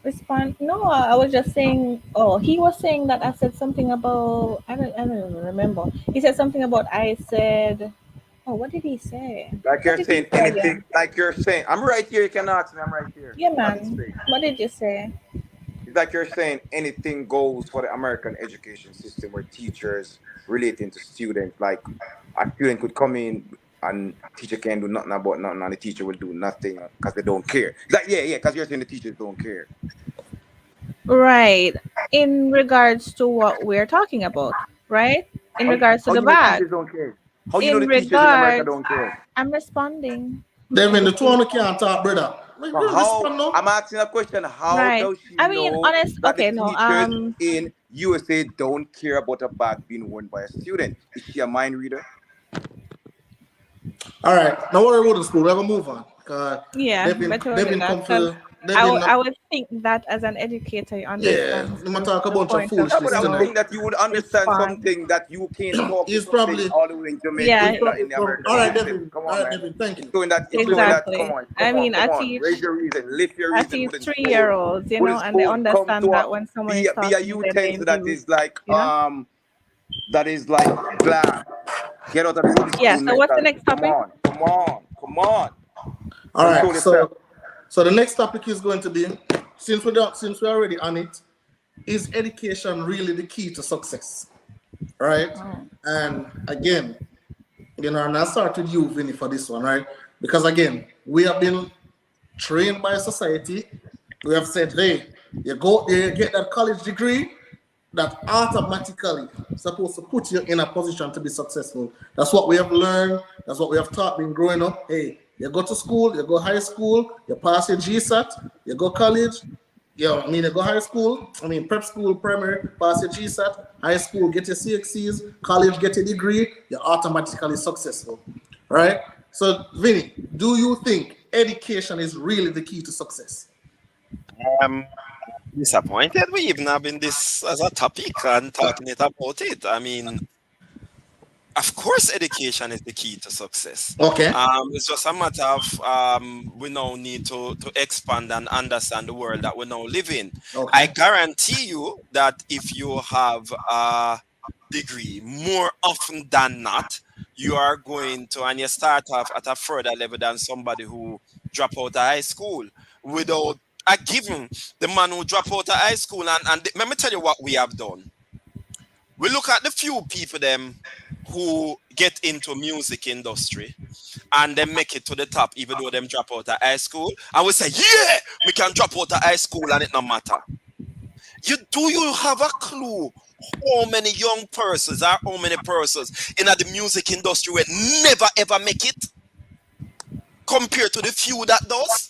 Respond? No, I was just saying, oh, he was saying that I said something about, I don't even remember. He said something about I said, oh, what did he say? Like you're saying anything, like you're saying, I'm right here, you can ask me, I'm right here. Yeah, man. What did you say? It's like you're saying anything goes for the American education system where teachers relating to students, like a student could come in and teacher can't do nothing about nothing and the teacher will do nothing because they don't care. Like, yeah, because you're saying the teachers don't care. Right. In regards to what we're talking about, right? In regards to the bag. Teachers don't care? How you know the teachers in America don't care? I'm responding. Devin, the two on the can't talk, brother. I'm asking a question. How does she know that the teachers in USA don't care about a bag being worn by a student? Is she a mind reader? All right. Now worry about the school. We're going to move on. Yeah, Devin come to... I would think that as an educator, you understand. Yeah, you talk about a foolishness. I would think that you would understand something that you can't talk He's probably all the way in Jamaica. Yeah. In the American all right, system. Devin. Come All on, right, man. Devin. Thank you. Doing that, Exactly. Come on, I teach. Raise your reason. Lift your I reason. teach 3-year-olds, you know, and they understand that when someone is talking, be a utensil that is like that is like glass. Get out of the Yeah. So what's the next topic? Come on. All right. So the next topic is going to be, since we're already on it, is education really the key to success? Right? And again, and I start with you, Vinny, for this one, right? Because again, we have been trained by society. We have said, hey, you go there, you get that college degree, that automatically supposed to put you in a position to be successful. That's what we have learned. That's what we have taught being growing up. Hey, you go to school, you go high school, you pass your GSAT, you go college, you go high school, prep school, primary, pass your GSAT, high school, get your CXCs, college, get your degree, you're automatically successful, right? So, Vinny, do you think education is really the key to success? disappointed we even having this as a topic and talking it about it. I mean, of course, education is the key to success. Okay. It's just a matter of we now need to expand and understand the world that we now live in. Okay. I guarantee you that if you have a degree, more often than not, you are going to, and you start off at a further level than somebody who drop out of high school without a given. The man who drop out of high school, and let me tell you what we have done. We look at the few people them who get into music industry and they make it to the top even though them drop out of high school, and we say, yeah, we can drop out of high school and it no matter. Do you have a clue how many young persons or how many persons in the music industry will never ever make it compared to the few that does?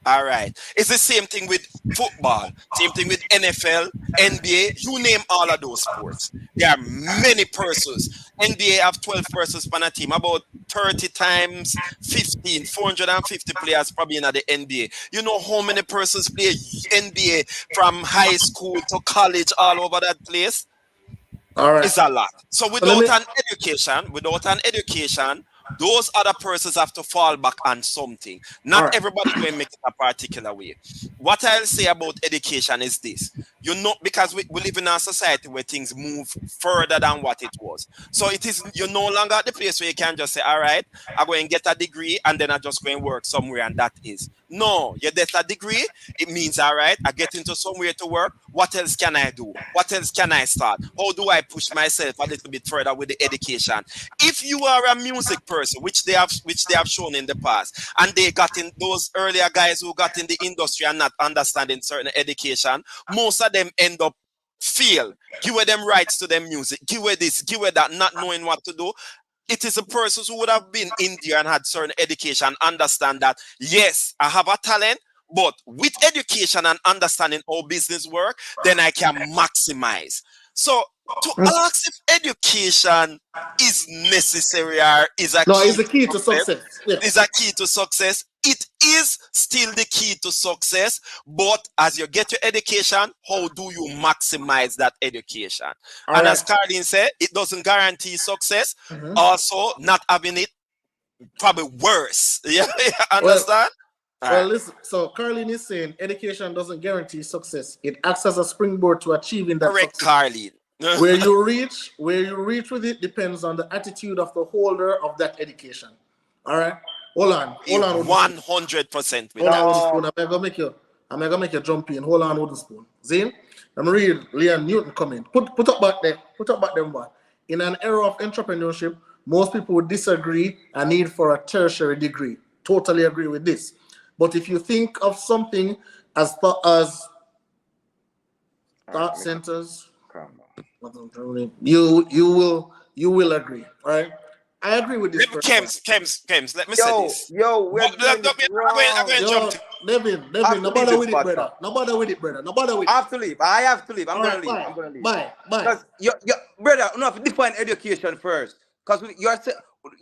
All right. It's the same thing with football, same thing with NFL, NBA, you name all of those sports. There are many persons. NBA have 12 persons on a team, about 30 times 15, 450 players probably in the NBA. You know how many persons play NBA from high school to college all over that place? All right. It's a lot. So let without me- an education, those other persons have to fall back on something. Not Alright. everybody will make it a particular way. What I'll say about education is this. You know, because we live in a society where things move further than what it was. So you're no longer at the place where you can just say, all right, I'm going to get a degree and then I just go and work somewhere and that is. No, you get a degree, it means, all right, I get into somewhere to work. What else can I do? What else can I start? How do I push myself a little bit further with the education? If you are a music person, which they have shown in the past, and they got in those earlier guys who got in the industry and not understanding certain education, most of them end up fail. Give away them rights to them music, give away this, give away that, not knowing what to do. It is a person who would have been in there and had certain education, understand that, yes, I have a talent, but with education and understanding how business work, then I can maximize. So to ask if education is necessary or is a No, key it's the key to success. Yeah. is a key to success. It is still the key to success, but as you get your education, how do you maximize that education? All And right. as Carlin said, it doesn't guarantee success. Mhm. Also, not having it probably worse. Yeah, understand? All Well, right. listen. So Carlin is saying education doesn't guarantee success. It acts as a springboard to achieving that Correct, success. Carlin. Where you reach with it depends on the attitude of the holder of that education. All right. Hold on. Hold on. 100% with Hold that. on, wooden spoon. I'm gonna make you jump in. Hold on, wooden spoon. Zane, let me read Leon Newton comment. Put up back there. Put up back them one. In an era of entrepreneurship, most people would disagree a need for a tertiary degree. Totally agree with this. But if you think of something as thought centers, you will agree. All right. I agree with this. Kems, let me say this. We're But doing this I'm going to Yo, jump to Devin, After no bother this with it, brother. podcast. No bother with it, brother. No bother with I it. have to leave. I have to leave. I'm All gonna right, leave. bye. I'm gonna leave. Bye. Because you brother, no, have to define education first. Because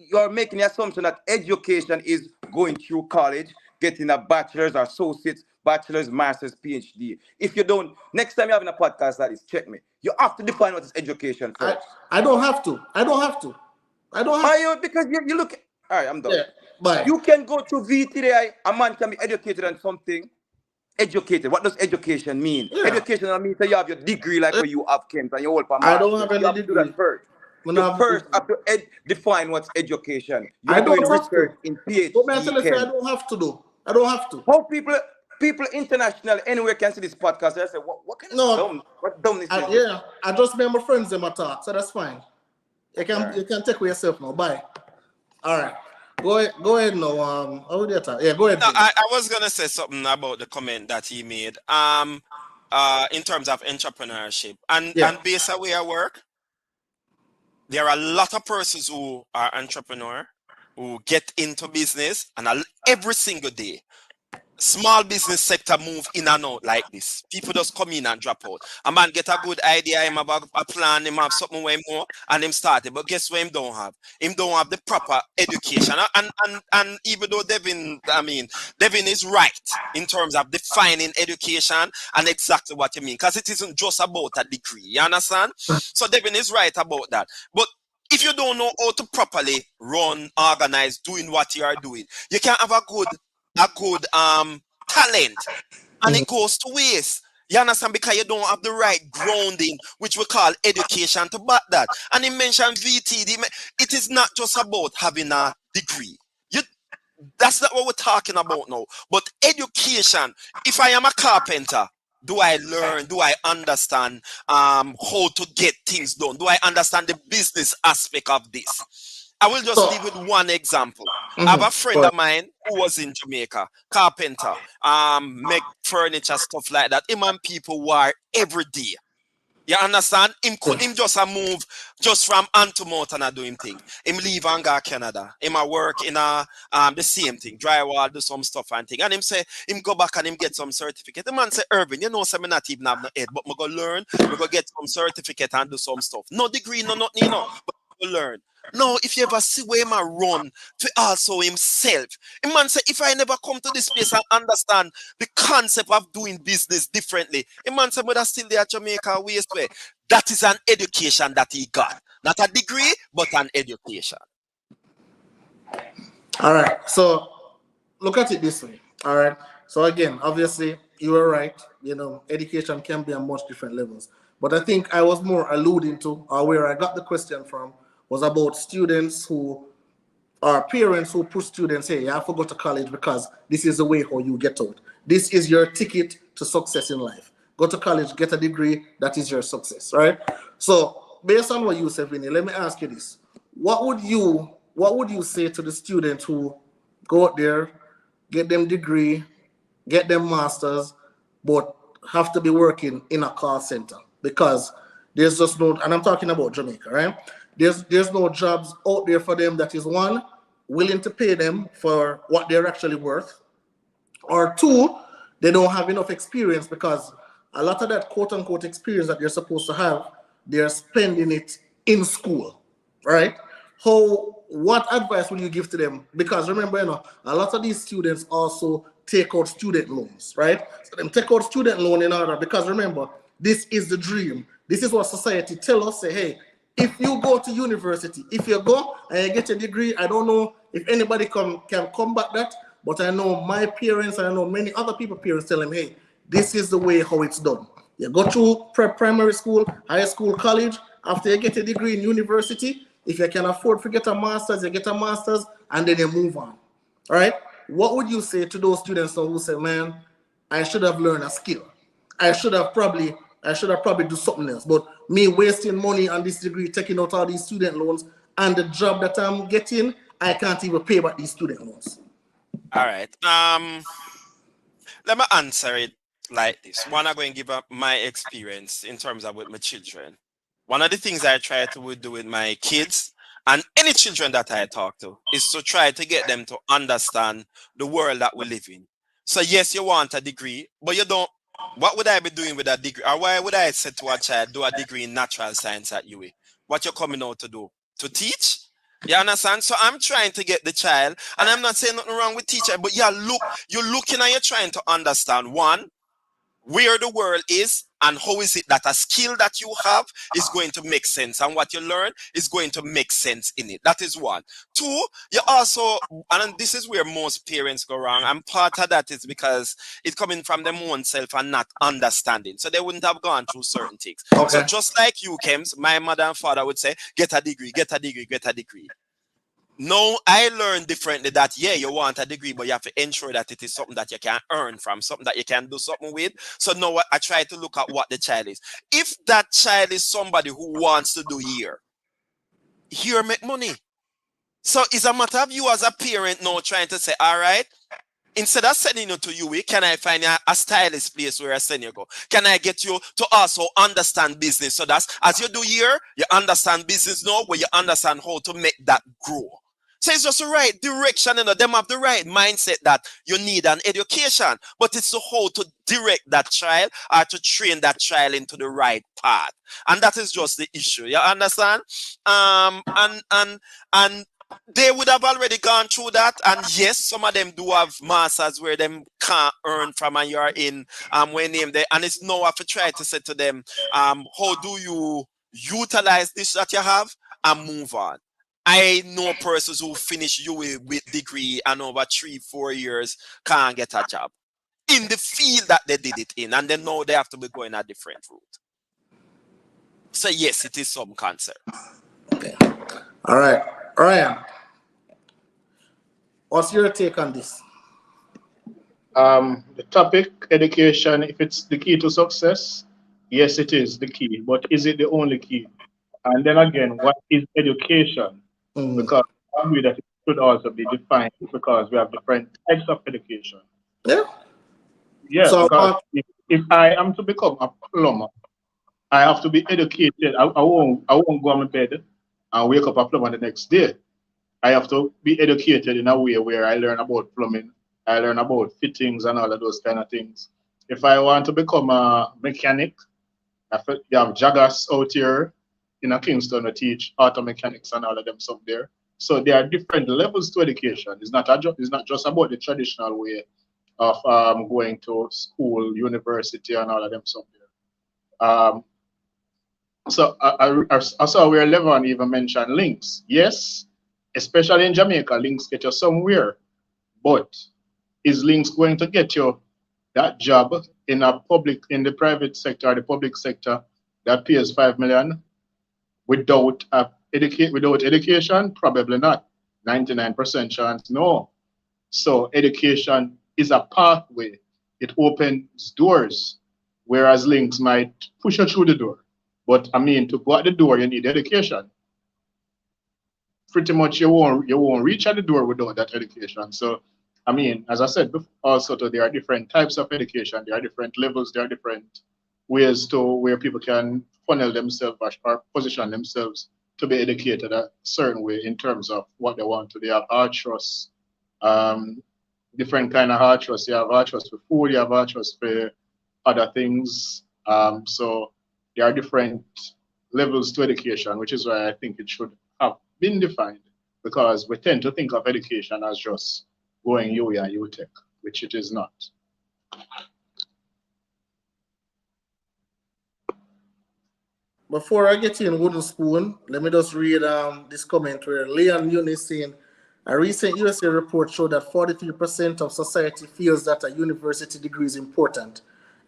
you're making the assumption that education is going through college, getting a bachelor's or associate's, bachelor's, master's, PhD. If you don't, next time you're having a podcast like this, check me. You have to define what is education first. I don't have to. Why you? Because you look. All right, I'm done. Yeah. Bye. You can go to VTI. A man can be educated on something. Educated. What does education mean? Yeah. Education means that you have your degree like where you have Kent and you hold for I don't masters. have You any have to do degree. that first. When You I have first degree. have to define what's education. I You're don't doing have to. research in PhD. Don't tell us I Kent. don't have to do. I don't have to. How people international anywhere can see this podcast? They say, what kind of No. dumb this is? Yeah. I just made my friends them a talk, so that's fine. You can Alright. you can take with yourself now. Bye. All right. Go ahead now. How would you talk? Yeah, go ahead. No, Vin. I was gonna say something about the comment that he made. In terms of entrepreneurship and Yeah. based on where I work, there are a lot of persons who are entrepreneur who get into business and every single day small business sector move in and out like this. People just come in and drop out. A man get a good idea, him have a plan, him have something way more, and him started. But guess what him don't have? Him don't have the proper education. And even though Devin is right in terms of defining education and exactly what you mean, because it isn't just about a degree. You understand? So Devin is right about that. But if you don't know how to properly run, organize, doing what you are doing, you can't have a good talent, and it goes to waste. You understand? Because you don't have the right grounding, which we call education, to back that. And he mentioned VTD. It is not just about having a degree. That's not what we're talking about now. But education. If I am a carpenter, do I learn? Do I understand how to get things done? Do I understand the business aspect of this? I will just leave with one example. I have a friend of mine who was in Jamaica, carpenter, make furniture, stuff like that. Him and people were every day. You understand? Him just a move just from hand to mouth and a do him thing. Him leave and go Canada. Him a work in the same thing, drywall, do some stuff and thing. And him say, him go back and him get some certificate. The man say, Irvin, you know, so me not even have no head, but me go learn, me go get some certificate and do some stuff. No degree, no nothing, you know, but me go learn. No, if you ever see where him a run to also himself, a man say, if I never come to this place and understand the concept of doing business differently, a man say, but that's still there at Jamaica waste way. That is an education that he got. Not a degree, but an education. All right. So look at it this way. All right. So again, obviously, you were right. You know, education can be on much different levels. But I think I was more alluding to, or where I got the question from, was about students who are parents who push students, hey, you have to go to college because this is the way how you get out. This is your ticket to success in life. Go to college, get a degree, that is your success, right? So based on what you said, Vinny, let me ask you this. What would you say to the students who go out there, get them degree, get them masters, but have to be working in a call center? Because there's just no, and I'm talking about Jamaica, right? There's no jobs out there for them that is, one, willing to pay them for what they're actually worth, or two, they don't have enough experience because a lot of that quote unquote experience that they're supposed to have, they're spending it in school, right? What advice will you give to them? Because remember, you know, a lot of these students also take out student loans, right? So them take out student loan in order, because remember, this is the dream. This is what society tell us, say, hey, if you go to university, if you go and you get a degree, I don't know if anybody can combat that, but I know my parents and I know many other people's parents tell them, hey, this is the way how it's done. You go through primary school, high school, college. After you get a degree in university, if you can afford to get a master's, you get a master's, and then you move on. All right? What would you say to those students who say, man, I should have learned a skill. I should have probably do something else. But me wasting money on this degree, taking out all these student loans, and the job that I'm getting, I can't even pay back these student loans. All right. Let me answer it like this. One, I'm going to give up my experience in terms of with my children. One of the things I try to do with my kids and any children that I talk to is to try to get them to understand the world that we live in. So yes, you want a degree, but you don't. What would I be doing with a degree? Or why would I say to a child, do a degree in natural science at UWI? What you're coming out to do? To teach? You understand? So I'm trying to get the child, and I'm not saying nothing wrong with teacher, but you're looking and you're trying to understand, one, where the world is and how is it that a skill that you have is going to make sense, and what you learn is going to make sense in it. That is one. Two, you also, and this is where most parents go wrong, and part of that is because it's coming from them own self and not understanding. So they wouldn't have gone through certain things. Okay. So just like you, Kems, my mother and father would say, get a degree, get a degree, get a degree. No, I learned differently that, yeah, you want a degree, but you have to ensure that it is something that you can earn from, something that you can do something with. So now I try to look at what the child is. If that child is somebody who wants to do here make money. So it's a matter of you as a parent now trying to say, all right, instead of sending you to UWI, can I find a stylist place where I send you go? Can I get you to also understand business? So that's, as you do here, you understand business now, but you understand how to make that grow. So it's just the right direction, them have the right mindset that you need an education, but it's how to direct that child or to train that child into the right path. And that is just the issue. You understand? And they would have already gone through that. And yes, some of them do have masters where them can't earn from, and you're in when name there. And it's now I have to try to say to them, how do you utilize this that you have and move on? I know persons who finish UA with degree and over 3-4 years can't get a job in the field that they did it in, and then now they have to be going a different route. So yes, it is some concern. Okay. All right. Ryan, what's your take on this? The topic, education, if it's the key to success, yes, it is the key. But is it the only key? And then again, what is education? Because I agree that it should also be defined because we have different types of education. Yeah. Yeah, So, because if I am to become a plumber, I have to be educated. I won't go on my bed and wake up a plumber the next day. I have to be educated in a way where I learn about plumbing, I learn about fittings and all of those kind of things. If I want to become a mechanic, you have Jagas out here in Kingston to teach auto mechanics and all of them stuff there. So there are different levels to education. It's not just about the traditional way of going to school, university, and all of them stuff there. So I saw where Levon even mentioned links. Yes, especially in Jamaica, links get you somewhere. But is links going to get you that job in the private sector or the public sector that pays 5 million without education? Probably not. 99% chance, no. So education is a pathway. It opens doors, whereas links might push you through the door. But I mean, to go at the door, you need education. Pretty much you won't reach at the door without that education. So I mean, as I said before, also there are different types of education, there are different levels, there are different ways to where people can funnel themselves or position themselves to be educated a certain way in terms of what they want to. They have art trusts, different kind of art trusts. You have art trusts for food, you have art trusts for other things. So there are different levels to education, which is why I think it should have been defined, because we tend to think of education as just going UWI and UTech, which it is not. Before I get in wooden spoon, let me just read this comment where Leon Yunis saying, a recent USA report showed that 43% of society feels that a university degree is important,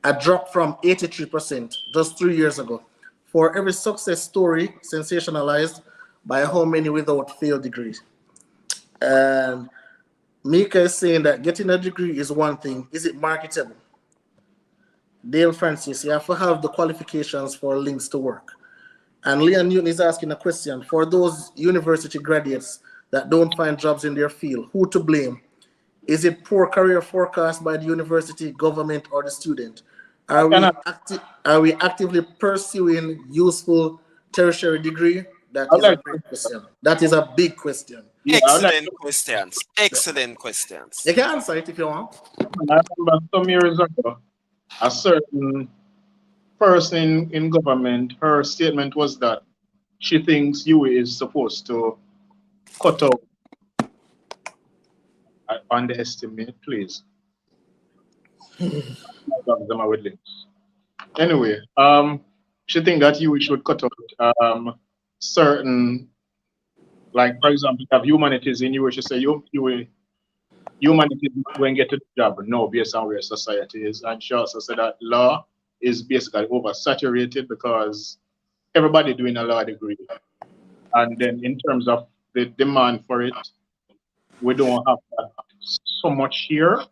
a drop from 83% just 3 years ago. For every success story sensationalized by how many without failed degrees. And Mika is saying that getting a degree is one thing. Is it marketable? Dale Francis, you have to have the qualifications for links to work. And Leon Newton is asking a question. For those university graduates that don't find jobs in their field, who to blame? Is it poor career forecast by the university, government, or the student? Are we actively pursuing useful tertiary degree? That is a great question. That is a big question. Excellent questions. Excellent questions. You can answer it if you want. I remember some years ago, a certain person in government, her statement was that she thinks UA is supposed to cut out. I underestimate, please. Anyway, she thinks that UA should cut out certain, like for example, you have humanities in UA. She say humanities going to get a job, no, based on where society is. And she also said that law is basically oversaturated because everybody doing a law degree. And then in terms of the demand for it, we don't have that so much here,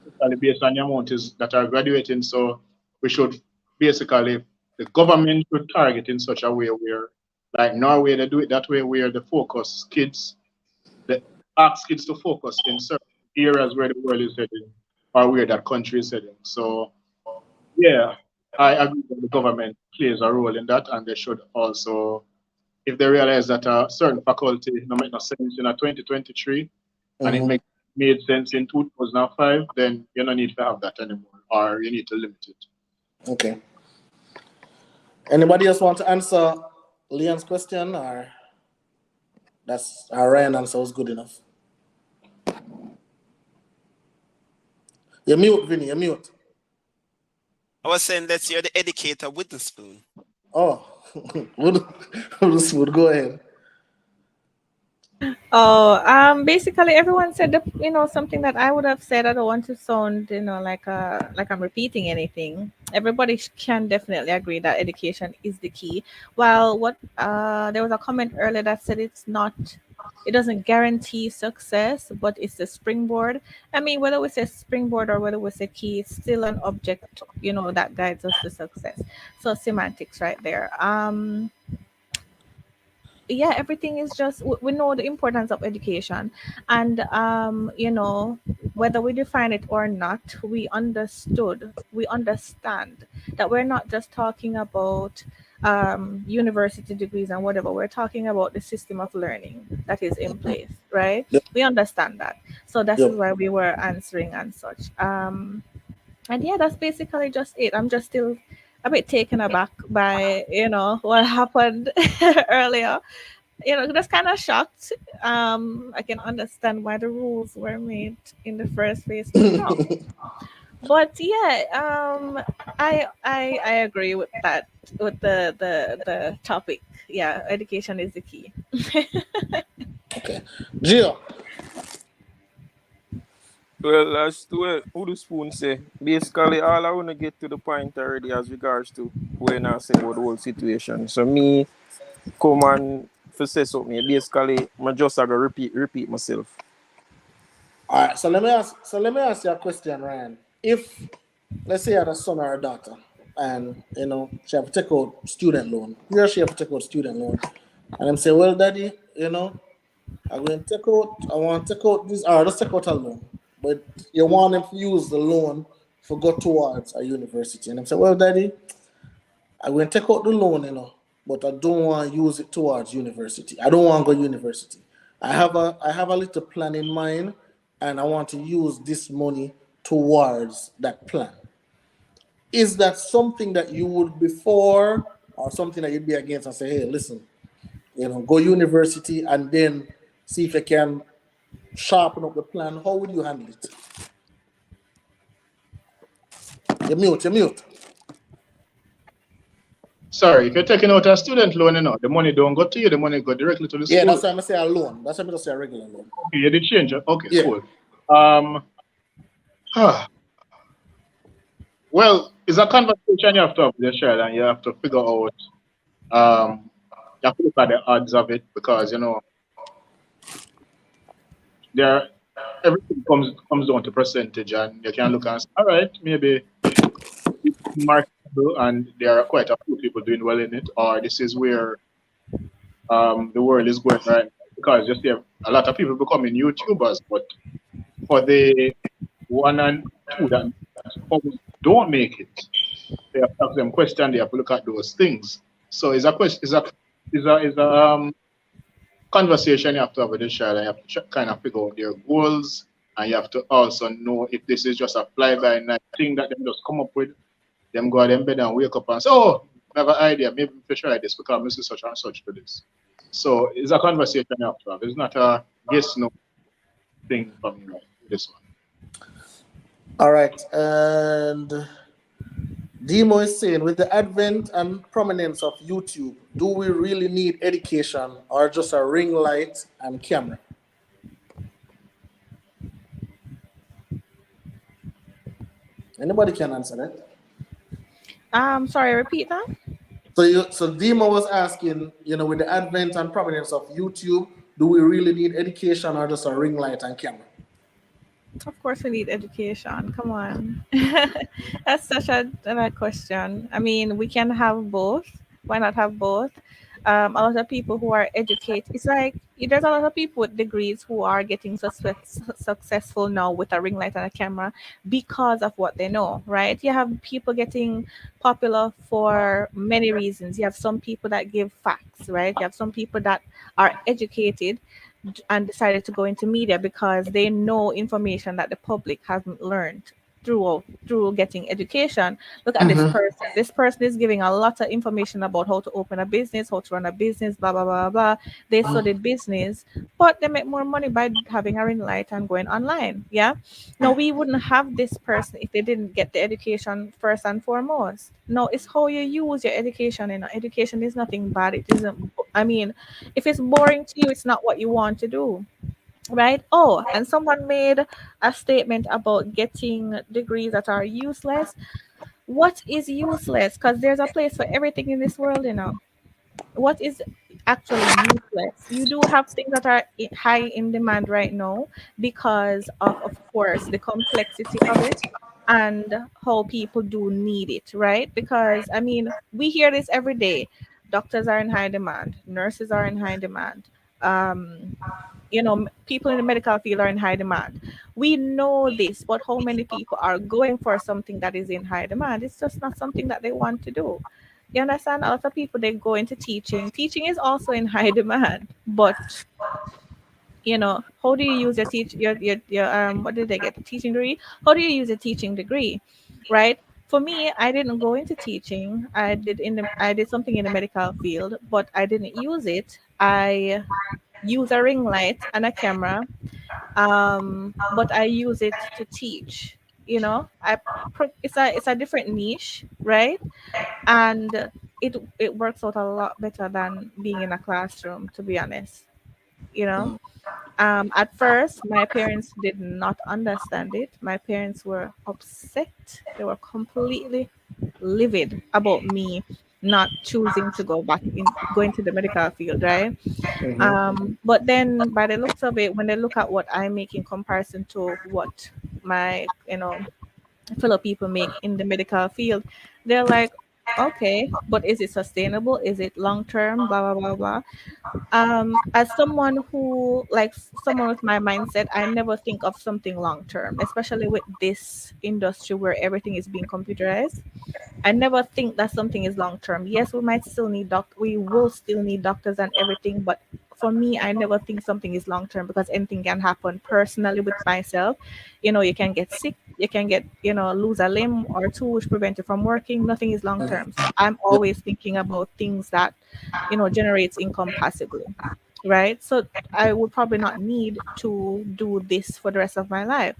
especially based on the amount that are graduating. So we should basically, the government should target in such a way where, like Norway, they do it that way where they focus kids, they ask kids to focus in certain areas where the world is heading or where that country is heading. So yeah, I agree that the government plays a role in that, and they should also if they realize that a certain faculty no make no sense in a 2023 and it made sense in 2005, then you don't need to have that anymore, or you need to limit it. Okay. Anybody else want to answer Leon's question, or that's our Ryan answer was good enough? You're mute, Vinny. You're mute. I was saying, let's hear the educator with the spoon. Oh, with the spoon. Go ahead. Oh, basically everyone said something that I would have said. I don't want to sound, like I'm repeating anything. Everybody can definitely agree that education is the key. Well, there was a comment earlier that said it doesn't guarantee success, but it's the springboard. I mean, whether we say springboard or whether we say key, it's still an object, that guides us to success. So semantics right there. Yeah, everything is just, we know the importance of education, and whether we define it or not, we understand that we're not just talking about university degrees and whatever. We're talking about the system of learning that is in place, right? Yep. We understand that, so that's Yep. why we were answering and such. And yeah, that's basically just it. I'm just still a bit taken aback by what happened earlier. Just kind of shocked. I can understand why the rules were made in the first place. But yeah, I agree with that, with the topic. Yeah, education is the key. Okay, Gio. Well, as to what who the spoon say, basically all I want to get to the point already as regards to when I say about the whole situation. So me come and for say something, basically I just gonna repeat myself. All right, so let me ask you a question, Ryan. If, let's say, you had a son or a daughter, and she have to take out student loan, he or she have to take out student loan, and them say, well, daddy, I want to take out this, or just take out a loan, but you want them to use the loan to go towards a university, and them say, well, daddy, I'm going to take out the loan, but I don't want to use it towards university. I don't want to go university. I have a little plan in mind, and I want to use this money towards that plan. Is that something that you would be for, or something that you'd be against and say, hey, listen, go university and then see if you can sharpen up the plan? How would you handle it? You're mute. Sorry, if you're taking out a student loan, the money don't go to you, the money go directly to the school. Yeah, that's why I'm say a loan. That's why I'm say a regular loan. Okay, you did change it. Okay, Yeah. cool. Well, it's a conversation you have to have with your child, and you have to figure out. You have to look at the odds of it, because everything comes down to percentage, and you can look and say, all right, maybe it's marketable and there are quite a few people doing well in it, or this is where the world is going right now. Because just a lot of people becoming YouTubers, but for the 1 and 2 that don't make it, they have to ask them questions. They have to look at those things. So it's a question. Is a conversation you have to have with the child, and you have to kind of figure out their goals, and you have to also know if this is just a fly-by-night thing that them just come up with. Them go out in bed and wake up and say, oh, I have an idea, maybe we should try this because this is such and such for this. So it's a conversation you have to have. It's not a yes-no thing for me, like this one. All right, and Demo is saying, with the advent and prominence of YouTube, do we really need education or just a ring light and camera? Anybody can answer that. Sorry, repeat that. So Demo was asking, with the advent and prominence of YouTube, do we really need education or just a ring light and camera? Of course we need education. Come on. That's such a question. I mean, we can have both. Why not have both? a lot of people who are educated. It's like there's a lot of people with degrees who are getting successful now with a ring light and a camera because of what they know, right? You have people getting popular for many reasons. You have some people that give facts, right? You have some people that are educated and decided to go into media because they know information that the public hasn't learned through getting education. Look at this Mm-hmm. person. This person is giving a lot of information about how to open a business, how to run a business, blah blah blah blah. They studied business, but they make more money by having a ring light and going online. Yeah. No, we wouldn't have this person if they didn't get the education first and foremost. No, it's how you use your education. And education is nothing bad. It isn't. I mean, if it's boring to you, it's not what you want to do, right? Oh, and someone made a statement about getting degrees that are useless. What is useless? Because there's a place for everything in this world, you know. What is actually useless? You do have things that are high in demand right now because of course, the complexity of it and how people do need it, right? Because I mean, we hear this every day. Doctors are in high demand, nurses are in high demand. Um, people in the medical field are in high demand. We know this, but how many people are going for something that is in high demand? It's just not something that they want to do. You understand? A lot of people, they go into teaching. Teaching is also in high demand, but how do you use your what did they get, the teaching degree? How do you use a teaching degree, right? For me, I didn't go into teaching. I did something in the medical field, but I didn't use it. I use a ring light and a camera, but I use it to teach. It's a different niche, right? And it works out a lot better than being in a classroom, to be honest. you know at first, my parents did not understand it. My parents were upset. They were completely livid about me not choosing to go into the medical field, right? Mm-hmm. But then by the looks of it, when they look at what I make in comparison to what my fellow people make in the medical field, they're like, okay, but is it sustainable? Is it long term? Blah blah blah blah. As someone with my mindset, I never think of something long term, especially with this industry where everything is being computerized. I never think that something is long term. Yes, we will still need doctors and everything, but for me, I never think something is long term because anything can happen. Personally with myself, you can get sick, you can get, lose a limb or two, which prevent you from working. Nothing is long term. So I'm Yep. always thinking about things that, generates income passively. Right. So I would probably not need to do this for the rest of my life.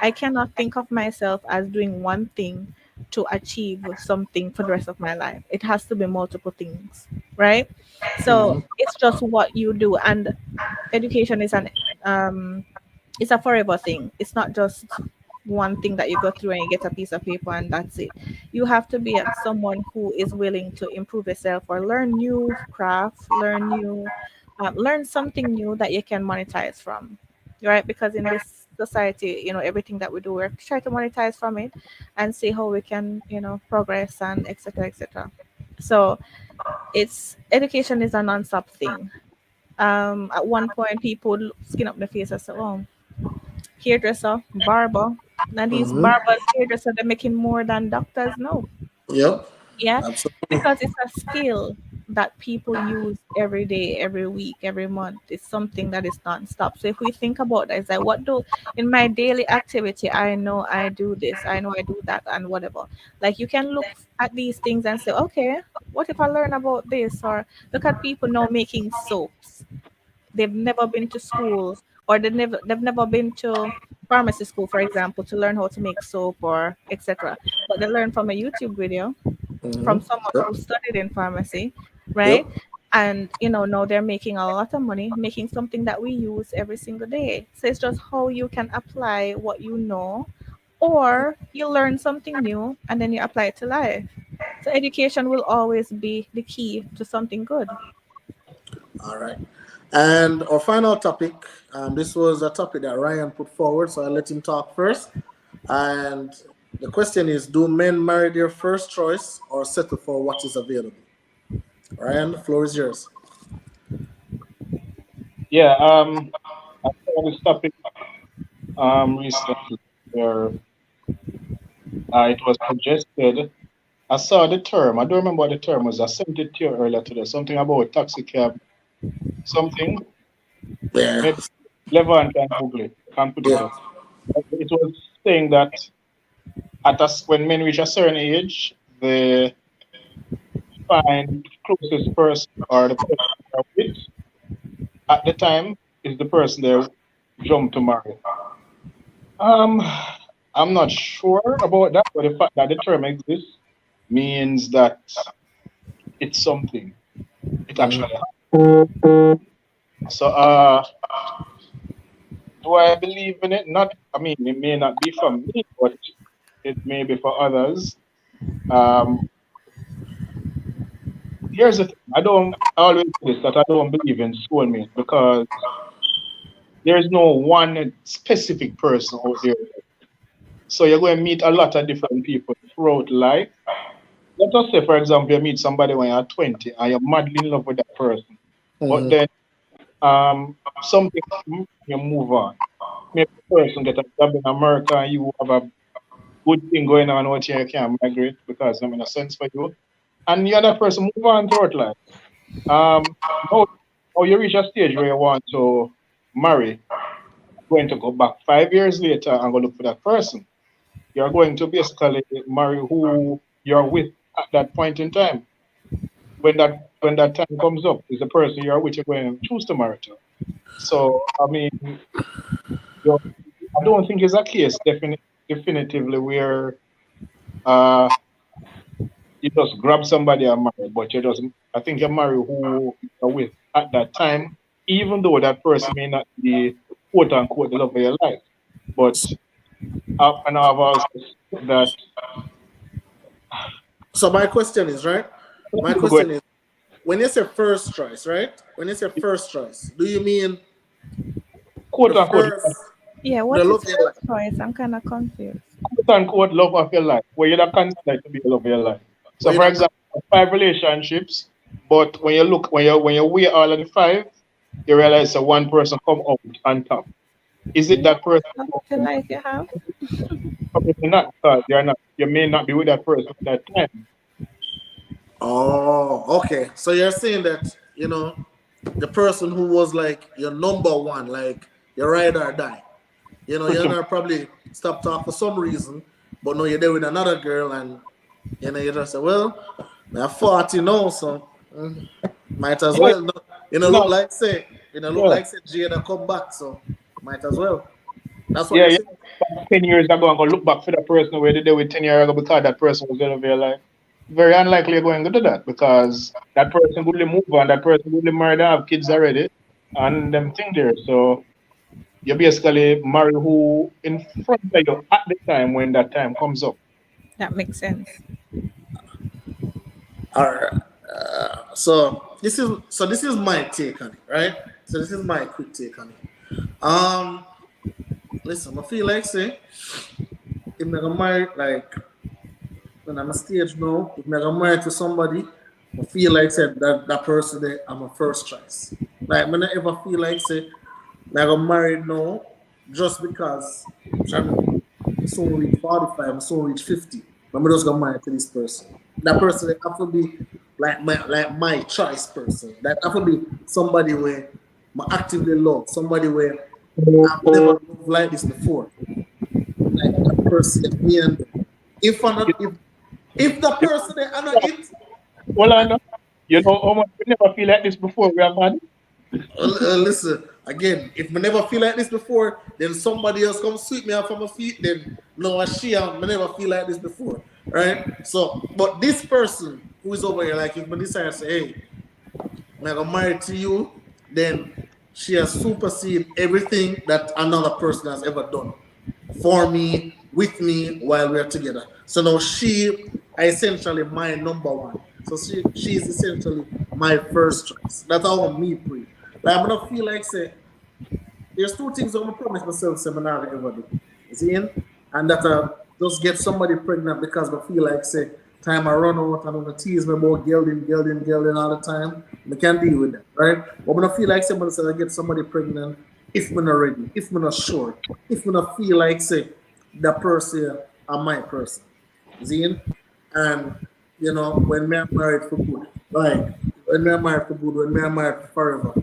I cannot think of myself as doing one thing to achieve something for the rest of my life. It has to be multiple things, right? So Mm-hmm. it's just what you do, and education is it's a forever thing. It's not just one thing that you go through and you get a piece of paper and that's it. You have to be someone who is willing to improve yourself or learn new craft, learn something new that you can monetize from, right? Because in this society, everything that we do, we're trying to monetize from it and see how we can, progress and etc. etc. So it's education is a non-stop thing. At one point, people would skin up their face and say, "Oh, hairdresser, barber." Now these Mm-hmm. barbers, hairdresser, they're making more than doctors now. Yep. Yeah, Absolutely. because it's a skill that people use every day, every week, every month. It's something that is non-stop. So if we think about that, it's like, what do in my daily activity, I know I do this, I know I do that, and whatever. Like you can look at these things and say, okay, what if I learn about this? Or look at people now making soaps. They've never been to school, or they've never been to pharmacy school, for example, to learn how to make soap or etc. But they learn from a YouTube video Mm-hmm. from someone Yep. who studied in pharmacy, Yep. right? And now they're making a lot of money, making something that we use every single day. So it's just how you can apply what you know, or you learn something new and then you apply it to life. So education will always be the key to something good. All right. And our final topic, this was a topic that Ryan put forward, so I'll let him talk first. And the question is, do men marry their first choice or settle for what is available? Ryan, the floor is yours. Yeah, I saw this topic recently where it was suggested. I saw the term. I don't remember what the term was. I sent it to you earlier today. Something about taxi cab. Something. Yeah, Maybe Levant can Google it. Can put it yeah. up. It was saying that when men reach a certain age, they find closest person or the person they're with at the time is the person they jump to marry. Um, I'm not sure about that, but the fact that the term exists means that it's something. It Mhm. actually So, do I believe in it? Not, I mean, it may not be for me, but it may be for others. Um, Here's the thing. I always say this, that I don't believe in soulmate because there's no one specific person out there. So you're going to meet a lot of different people throughout life. Let us say, for example, you meet somebody when you're 20 and you're madly in love with that person. But Mhm. then something happens, you move on. Maybe the person get a job in America and you have a good thing going on out here, you can't migrate because I'm in a sense for you. And the other person move on throughout life. Um, now, now you reach a stage where you want to marry, going to go back 5 years later and go look for that person. You're going to basically marry who you're with at that point in time. When that time comes up, is the person you're with you're going to choose to marry to. So I mean, I don't think it's a case definitively where uh you just grab somebody and marry, but you just I think you marry who you're with at that time, even though that person may not be quote unquote the love of your life. But and I've also said that So my question is, right? some My people go question is, when you say first choice, right? When you say first choice, do you mean the quote unquote first, Yeah, the what love is of your life? first choice? I'm kind of confused. quote unquote love of your life, where you're not considered to be the love of your life. Where So you for not, example, 5 relationships, but when you weigh all of the five, you realize that one person come out on top. Is it What that person? love of your life you have? Probably not, because you may not be with that person at that time. oh, okay. So you're saying that, the person who was like your number one, like your ride or die. You're Pretty much. not probably stop talk for some reason, but no, you're there with another girl, and you just say, well, I'm 40 now, so might as Yeah, well. No, look no, like say, look yeah, like say Jada come back, so might as well. That's what yeah, you're yeah. saying. 10 years ago, I'm gonna look back for that person where they did with 10 years ago because that person was the love of your life. Very unlikely you're going to do that because that person would move on, that person would marry, they have kids already, and them thing there. So you basically marry who in front of you at the time when that time comes up. That makes sense. All right. So this is my take on it, right? So this is my quick take on it. Listen, I feel like say if I'm gonna marry, like when I'm a stage now, if I'm gonna marry to somebody, I feel like said that person there I'm a first choice. Like when I ever feel like say I'm gonna marry now just because I'm soon reach 45, I'm soon reach 50. I'm just gonna marry to this person. That person that have to be like my choice person. That have to be somebody where I actively love, somebody where I've never loved like this before. Like that person, me and them. If I'm not, if the person they are not it, Well, I know. You know how much we never feel like this before we have had. listen again. If I never feel like this before, then somebody else come sweep me off of my feet. Then no, I never feel like this before, right? So, but this person who is over here, like if I decide to say, hey, I'm gonna marry to you, then she has superseded everything that another person has ever done for me, with me while we're together. So now she is essentially my number one. So she is essentially my first choice. That's how me pray. Like I'm gonna feel like say there's two things I'm gonna promise myself seminar ever do. You see? And that just get somebody pregnant because I feel like say time I run out and I tease me about gelding all the time, I can deal with that, right? But when I feel like somebody said I get somebody pregnant, if I'm not ready, if I'm not sure, if I not feel like say that person are my person. Zine? And you know, when me are married for good, like when me are married for good, when me are married forever,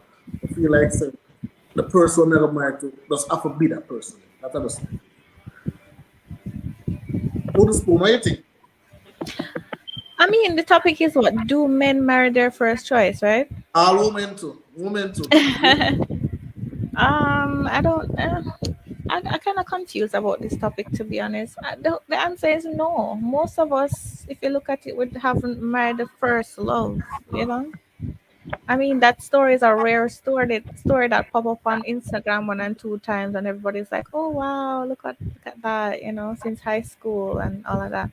I feel like say the person I'm never married to just have to be that person. That's understand. Who the spoon, what do you think? I mean, the topic is what? Do men marry their first choice, right? All women too. Women too. I don't. I kind of confused about this topic, to be honest. The answer is no. Most of us, if you look at it, we haven't married the first love. You know. I mean, that story is a rare story that pop up on Instagram one and two times, and everybody's like, "Oh wow, look at that!" You know, since high school and all of that.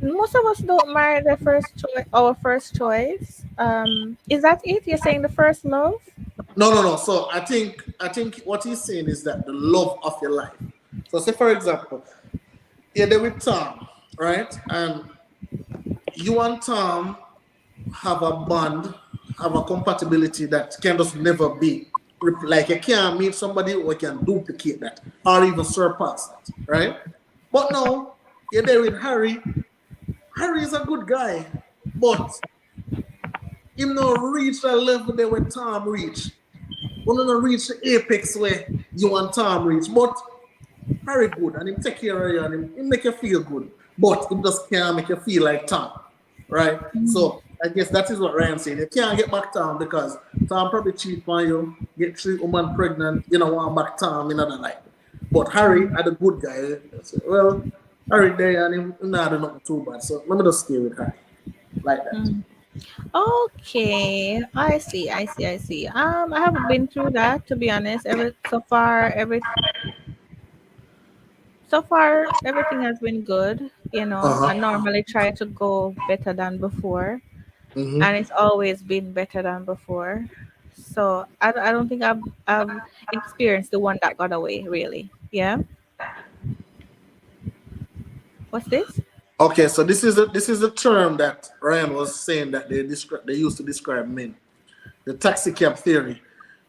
Most of us don't marry the first choice, our first choice. Is that it? You're saying the first love? No. So I think what he's saying is that the love of your life. So say for example, you're there with Tom, right? And you and Tom have a bond, have a compatibility that can just never be. Like you can't meet somebody who can duplicate that or even surpass that, right? But no, you're there with Harry. Harry is a good guy, but him not reach that level there where Tom reach. We not reach the apex where you and Tom reach. But Harry good and him take care of you and him make you feel good. But it just can't make you feel like Tom. Right? So I guess that is what Ryan's saying. You can't get back Tom because Tom probably cheat on you, get 3 women pregnant, you know, want back Tom in another life. But Harry had a good guy. So, well, Harry there and him not do nothing too bad. So let me just stay with Harry. Like that. Okay, I see. I haven't been through that, to be honest. So far everything has been good. You know, I Uh-huh. normally try to go better than before, Mm-hmm. and it's always been better than before. So I don't think I've experienced the one that got away, really. Yeah. What's this? Okay, so this is the term that Ryan was saying that they used to describe men. The taxi cab theory.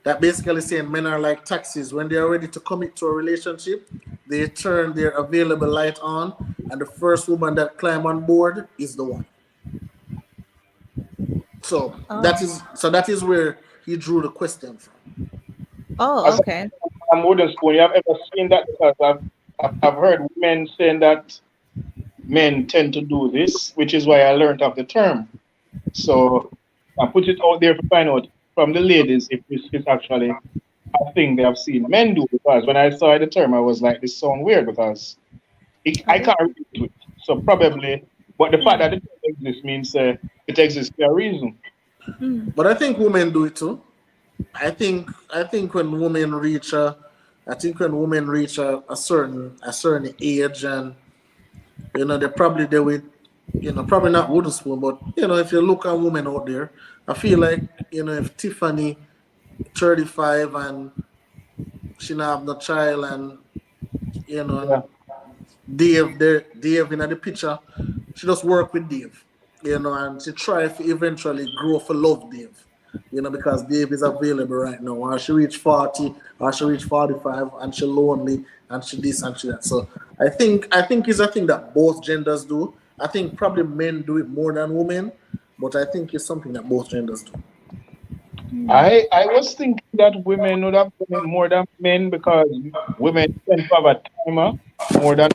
That basically saying men are like taxis. When they are ready to commit to a relationship, they turn their available light on, and the first woman that climb on board is the one. So Oh, that is where he drew the question from. oh, As okay. a wooden spoon, you have ever seen that? Because I've heard women saying that men tend to do this, which is why I learned of the term. So I put it out there to find out from the ladies if this is actually a thing they have seen men do. Because when I saw the term, I was like, this sounds weird because I Oh, can't relate to it. So probably, but the fact hmm, that it exists means it exists for a reason. hmm. But I think women do it too. I think when women reach a I think when women reach a certain age, and they're probably there with, probably not wooden spoon, but if you look at women out there, I feel like, if Tiffany 35 and she not have no child, and Yeah. and Dave in the picture, she just work with Dave, and she try to eventually grow for love Dave, because Dave is available right now. And she reach 40 or she reach 45 and she lonely and she this and she that. So I think it's a thing that both genders do. I think probably men do it more than women, but I think it's something that both genders do. I was thinking that women would have done it more than men because women tend to have a timer more than,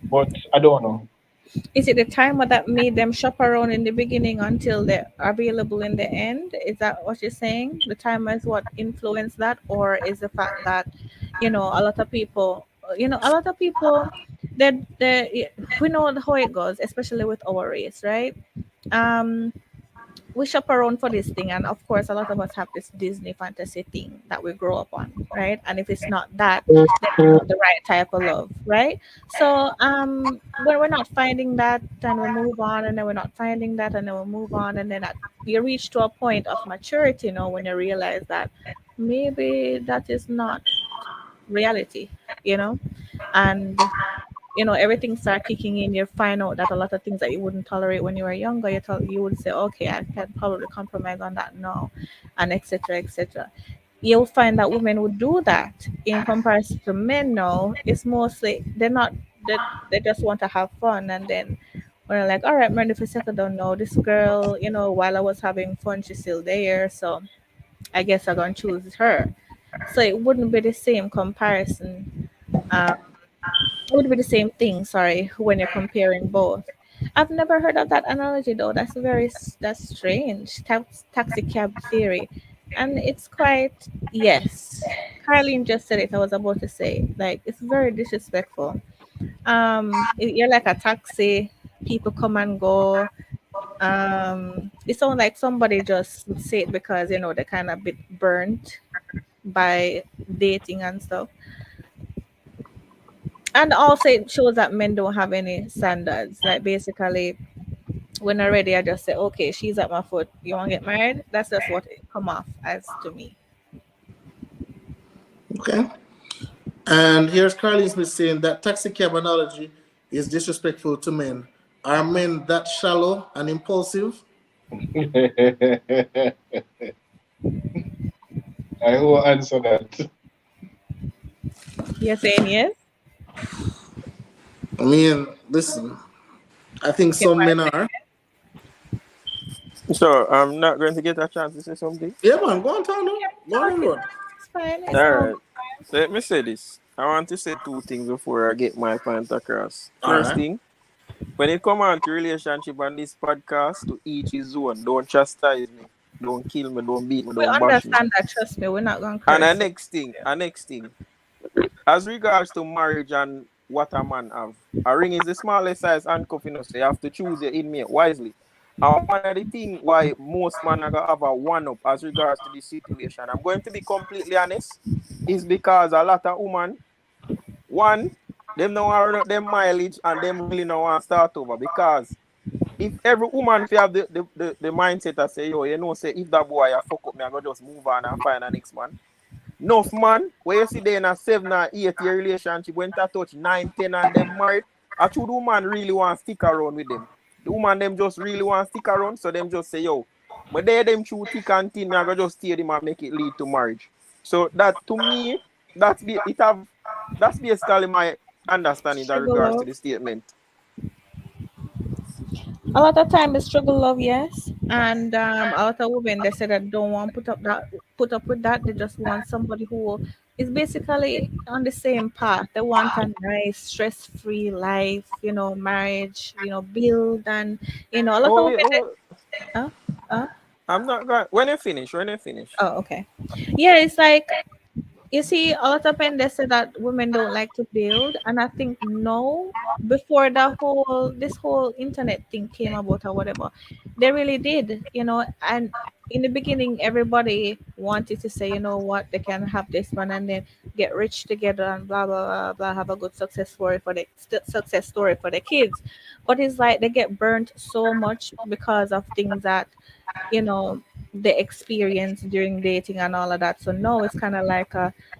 but I don't know. Is it the timer that made them shop around in the beginning until they're available in the end? Is that what you're saying? The timer is what influenced that, or is the fact that, a lot of people, they we know how it goes, especially with our race, right? Um, we shop around for this thing, and of course a lot of us have this Disney fantasy thing that we grow up on, right? And if it's not that, then it's not the right type of love, right? So when we're not finding that, then we move on, and then we're not finding that, and then we move on, and then you reach to a point of maturity, when you realize that maybe that is not reality, you know and everything start kicking in. You find out that a lot of things that you wouldn't tolerate when you were younger, you would say, okay, I can probably compromise on that now, and etc. etc. You'll find that women would do that in comparison to men now. It's mostly they just want to have fun, and then when they're like, all right, I'm ready for settle down now. This girl, while I was having fun, she's still there, so I guess I'm gonna choose her. So it wouldn't be the same comparison. Um, it would be the same thing, sorry, when you're comparing both. I've never heard of that analogy though. That's strange. Taxi cab theory. And it's quite, yes. Carlene just said it. I was about to say, like, it's very disrespectful. You're like a taxi, people come and go. It sounds like somebody just say it because they're kind of bit burnt by dating and stuff. And also it shows that men don't have any standards. Like basically when I'm ready, I just say, okay, she's at my foot. You want to get married? That's just what it come off as to me. Okay. And here's Carly Smith saying that taxi cab analogy is disrespectful to men. Are men that shallow and impulsive? I will answer that. You're saying yes? I mean, listen, I think some men are. So I'm not going to get a chance to say something. Yeah, man, go on, Tano. Go on, Lord. It's fine. It's All all right. Let me say this. I want to say two things before I get my point across. All First right. thing, when it comes on to relationship on this podcast, to each his own. Don't chastise me. Don't kill me. Don't beat me. We Don't bash me. understand that, trust me, we're not going to And curse. the next thing, as regards to marriage and what a man have, a ring is the smallest size handcuff, so you have to choose your inmate wisely. And one of the things why most men are gonna have a one-up as regards to this situation, I'm going to be completely honest, is because a lot of women, one, them don't have them mileage and them really don't want to start over. Because if every woman if you have the mindset that say, say if that boy I fuck up me, I go just move on and find a next man. Enough man, where you see they in a 7 or 8 year relationship, when they touch 9, 10 and them married, actually the woman really want to stick around with them. The woman them just really want to stick around, so them just say, but they them through thick and thin, I go just stay them and make it lead to marriage. So that to me, that's basically my understanding in regards to the statement. A lot of time it's struggle love, yes. And a lot of women they say that don't want to put up with that. They just want somebody who is basically on the same path. They want a nice, stress-free life, marriage, build and a lot of women. I'm not going. When you finish. Oh, okay. Yeah, it's like you see, a lot of men they say that women don't like to build, and I think no, before this whole internet thing came about or whatever, they really did, and in the beginning everybody wanted to say, what, they can have this one and then get rich together and blah blah blah blah, have a good success story for the kids. But it's like they get burnt so much because of things that the experience during dating and all of that. So no, it's kind of like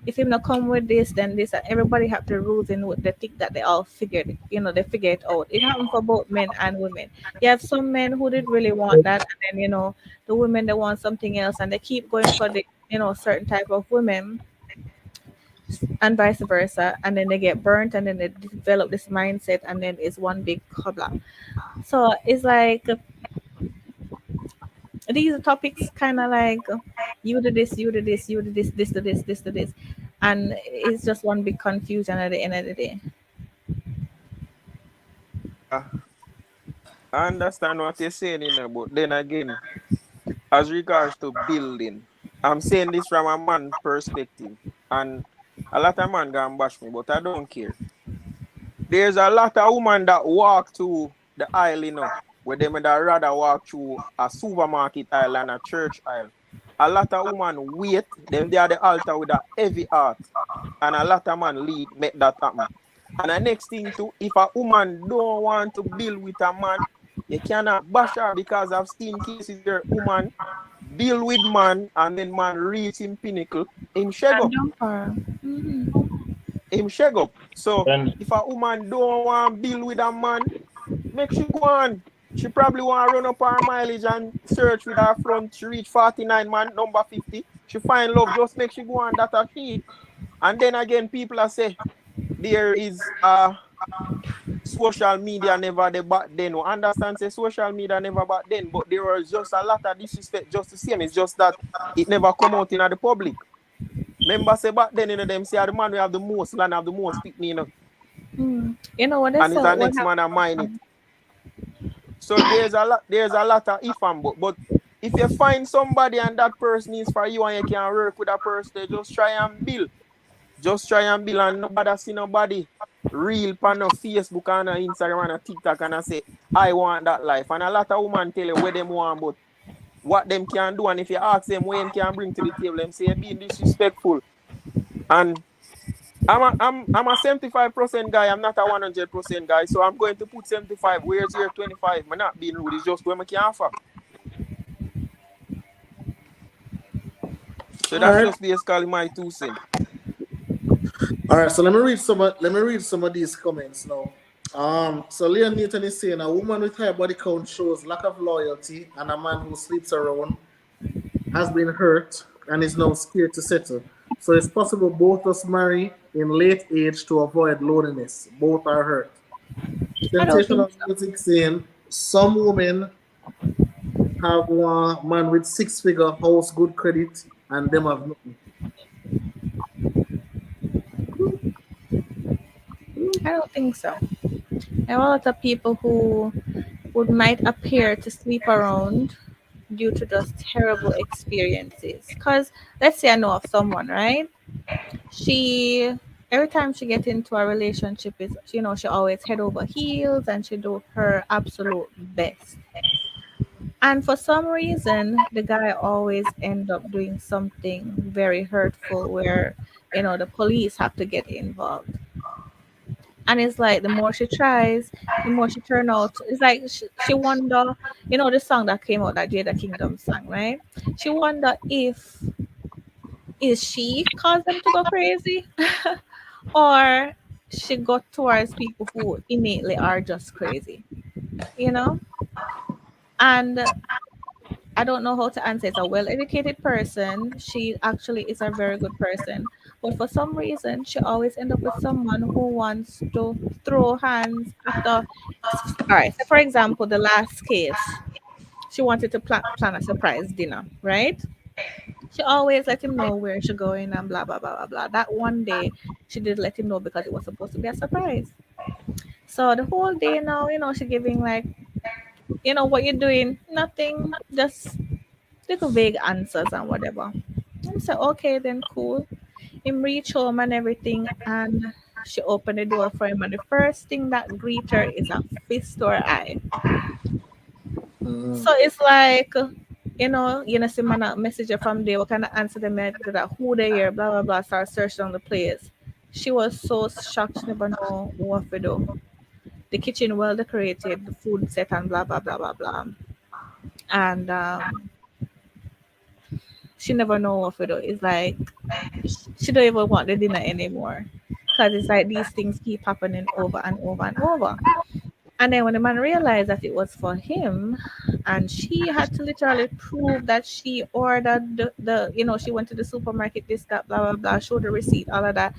if him not come with this, then this, and everybody have to rules in with the thing that they all figured, they figure it out. It happened for both men and women. You have some men who did really want that, and then the women they want something else, and they keep going for the certain type of women, and vice versa, and then they get burnt, and then they develop this mindset, and then it's one big hobla. So it's like these topics kind of like you do this, you do this, you do this, this to this, this to this, and it's just one big confusion at the end of the day. I understand what you're saying, but then again, as regards to building, I'm saying this from a man perspective, and a lot of men gonna bash me, but I don't care. There's a lot of women that walk to the aisle, where they would rather walk through a supermarket aisle and a church aisle. A lot of women wait, them they are the altar with a heavy heart, and a lot of men lead make that happen. And the next thing too, if a woman don't want to build with a man, you cannot bash her, because I've seen cases where woman build with man and then man reach in pinnacle in Shego. him shake up. So And if a woman don't want to deal with a man, make she go on. She probably want to run up her mileage and search with her front. She reach 49 man, number 50. She find love, just make she go on that a she. And then again, people are say there is social media never the back then. We understand say social media never back then, but there was just a lot of disrespect just the same. It's just that it never come out in the public. Remember say back then, them say the man we have the most land, have the most picnic, You know what they and say? it's the What next man that mine it. So there's a lot of if and but if you find somebody and that person is for you and you can work with that person, just try and build. Just try and build, and nobody see nobody real pan of Facebook and Instagram and TikTok and I say, I want that life. And a lot of women tell you what them want, but what them can do. And if you ask them what them can bring to the table, them say being disrespectful. And I'm a 75% guy, I'm not a 100% guy. So I'm going to put 75. Where's your 25? I'm not being rude, it's just what I can offer. So that's Alright. just basically my 2 cents. All right, so let me read some of these comments now. So Leon Newton is saying a woman with high body count shows lack of loyalty, and a man who sleeps around has been hurt and is now scared to settle. So it's possible both us marry in late age to avoid loneliness. Both are hurt. I don't Sensational think so. Music saying some women have one man with 6-figure house, good credit, and them have nothing. I don't think so. There are a lot of people who might appear to sleep around due to just terrible experiences. Because let's say I know of someone, right? She every time she get into a relationship is she always head over heels and she do her absolute best. And for some reason, the guy always end up doing something very hurtful where the police have to get involved. And it's like the more she tries, the more she turn out. It's like she wonder, the song that came out, that Jada Kingdom sang, right? She wonder if is she caused them to go crazy, or she got towards people who innately are just crazy, you know. And I don't know how to answer. It's a well-educated person. She actually is a very good person. But for some reason, she always end up with someone who wants to throw hands after. All right. So for example, the last case, she wanted to plan a surprise dinner, right? She always let him know where she's going and blah, blah, blah, blah, blah. That one day, she did let him know because it was supposed to be a surprise. So the whole day now, she giving like, what you're doing? Nothing. Just little vague answers and whatever. And so okay, then cool. Him reach home and everything, and she opened the door for him, and the first thing that greet her is a fist or eye. So it's like, see man a message from there, what kind of answer them to that, who they here, blah blah blah, start searching on the place. She was so shocked, she never know what to do. The kitchen well decorated, the food set and blah blah blah blah blah. And she never know what to do. It's like she don't even want the dinner anymore because it's like these things keep happening over and over and over. And then when the man realized that it was for him, and she had to literally prove that she ordered she went to the supermarket, this, that, blah, blah, blah, show the receipt, all of that.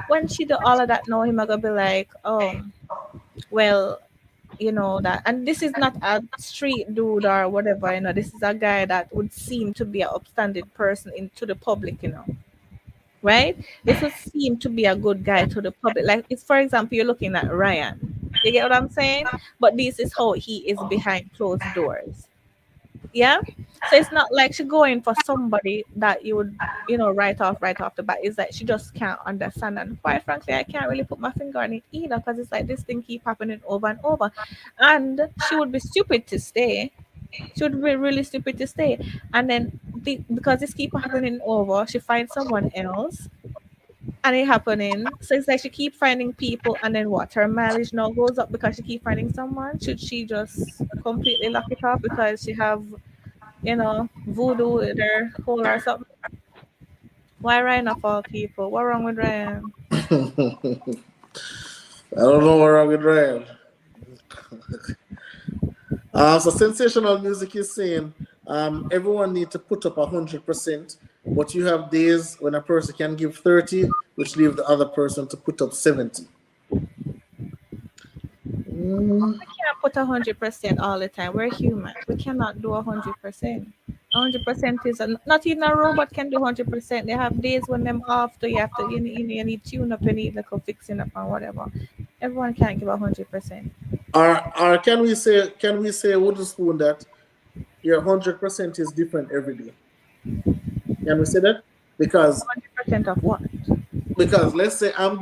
When she do all of that, now him gonna be like, oh, well, that, and this is not a street dude or whatever, this is a guy that would seem to be an upstanding person into the public, right? This would seem to be a good guy to the public. Like, it's, for example, you're looking at Ryan. You get what I'm saying? But this is how he is behind closed doors. Yeah. So it's not like she going for somebody that you would, write off the bat. It's like she just can't understand. And quite frankly, I can't really put my finger on it either, because it's like this thing keep happening over and over. And she would be stupid to stay. She would be really stupid to stay. And then because this keep happening over, she finds someone else. And it happening. So it's like she keep finding people, and then what? Her mileage now goes up because she keep finding someone. Should she just completely lock it up because she have, voodoo with her hole or something? Why Ryan of all people? What wrong with Ryan? I don't know where I'm with Ryan. So sensational music is saying everyone need to put up 100%, but you have days when a person can give 30, which leave the other person to put up 70. We can't put 100% all the time. We're human. We cannot do 100%. 100% is not even a robot can do 100%. They have days when them off, so you need tune up, you need like a fixing up and whatever. Everyone can't give 100%. Or can we say wooden spoon that your 100% is different every day? Can we say that? Because 100% of what? let's say I'm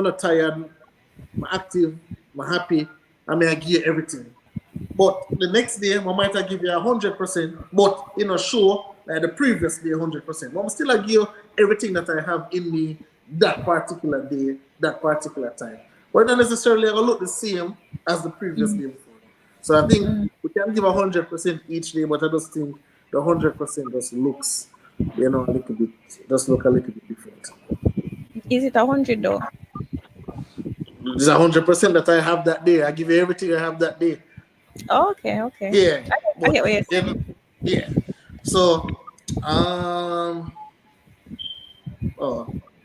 not tired, I'm active, I'm happy, I may give you everything. But the next day, I might give you 100%, but in a show like the previous day 100%. But I'm still give you everything that I have in me that particular day, that particular time. But not necessarily going to look the same as the previous day before. So I think we can give 100% each day, but I just think the 100% just looks, a little bit, just look a little bit different. Is it 100 though? It's 100% that I have that day. I give you everything I have that day. Oh, okay. Yeah. I get what you're saying. Yeah. So,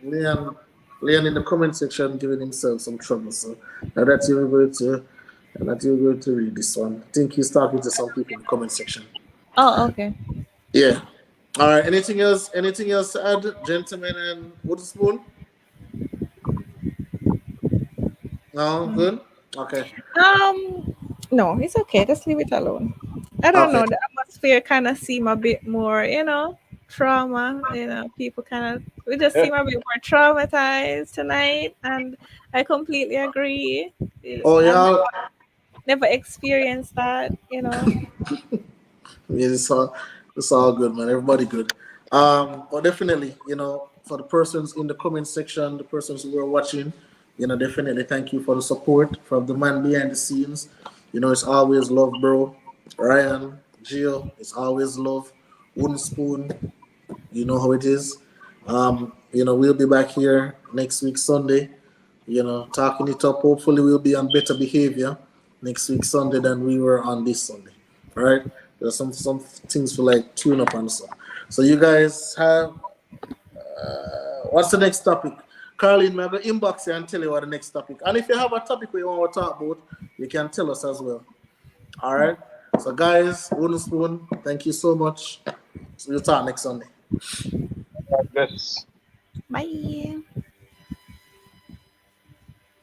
Leon in the comment section giving himself some trouble. So now that you're going to read this one, I think he's talking to some people in the comment section. Oh, okay. Yeah. All right. Anything else? Anything else to add, gentlemen and Woodspoon? No, good. Okay. No, it's okay. Just leave it alone. I don't Okay. know. The atmosphere kind of seem a bit more, trauma. People we just seem a bit more traumatized tonight, and I completely agree. Oh yeah. I've never experienced that. Yeah, it's all good, man. Everybody good. But definitely, for the persons in the comment section, the persons who are watching, definitely thank you for the support from the man behind the scenes. It's always love, bro. Ryan, Gio, it's always love. Wooden Spoon, you know how it is. We'll be back here next week Sunday, talking it up. Hopefully we'll be on better behavior next week Sunday than we were on this Sunday. All right? There's some things to like tune up and stuff. So you guys have what's the next topic? Caroline, I'm going to inbox you and tell you what the next topic. And if you have a topic we want to talk about, you can tell us as well. All right? So guys, Wooden Spoon, thank you so much. So we'll talk next Sunday. Yes. Bye.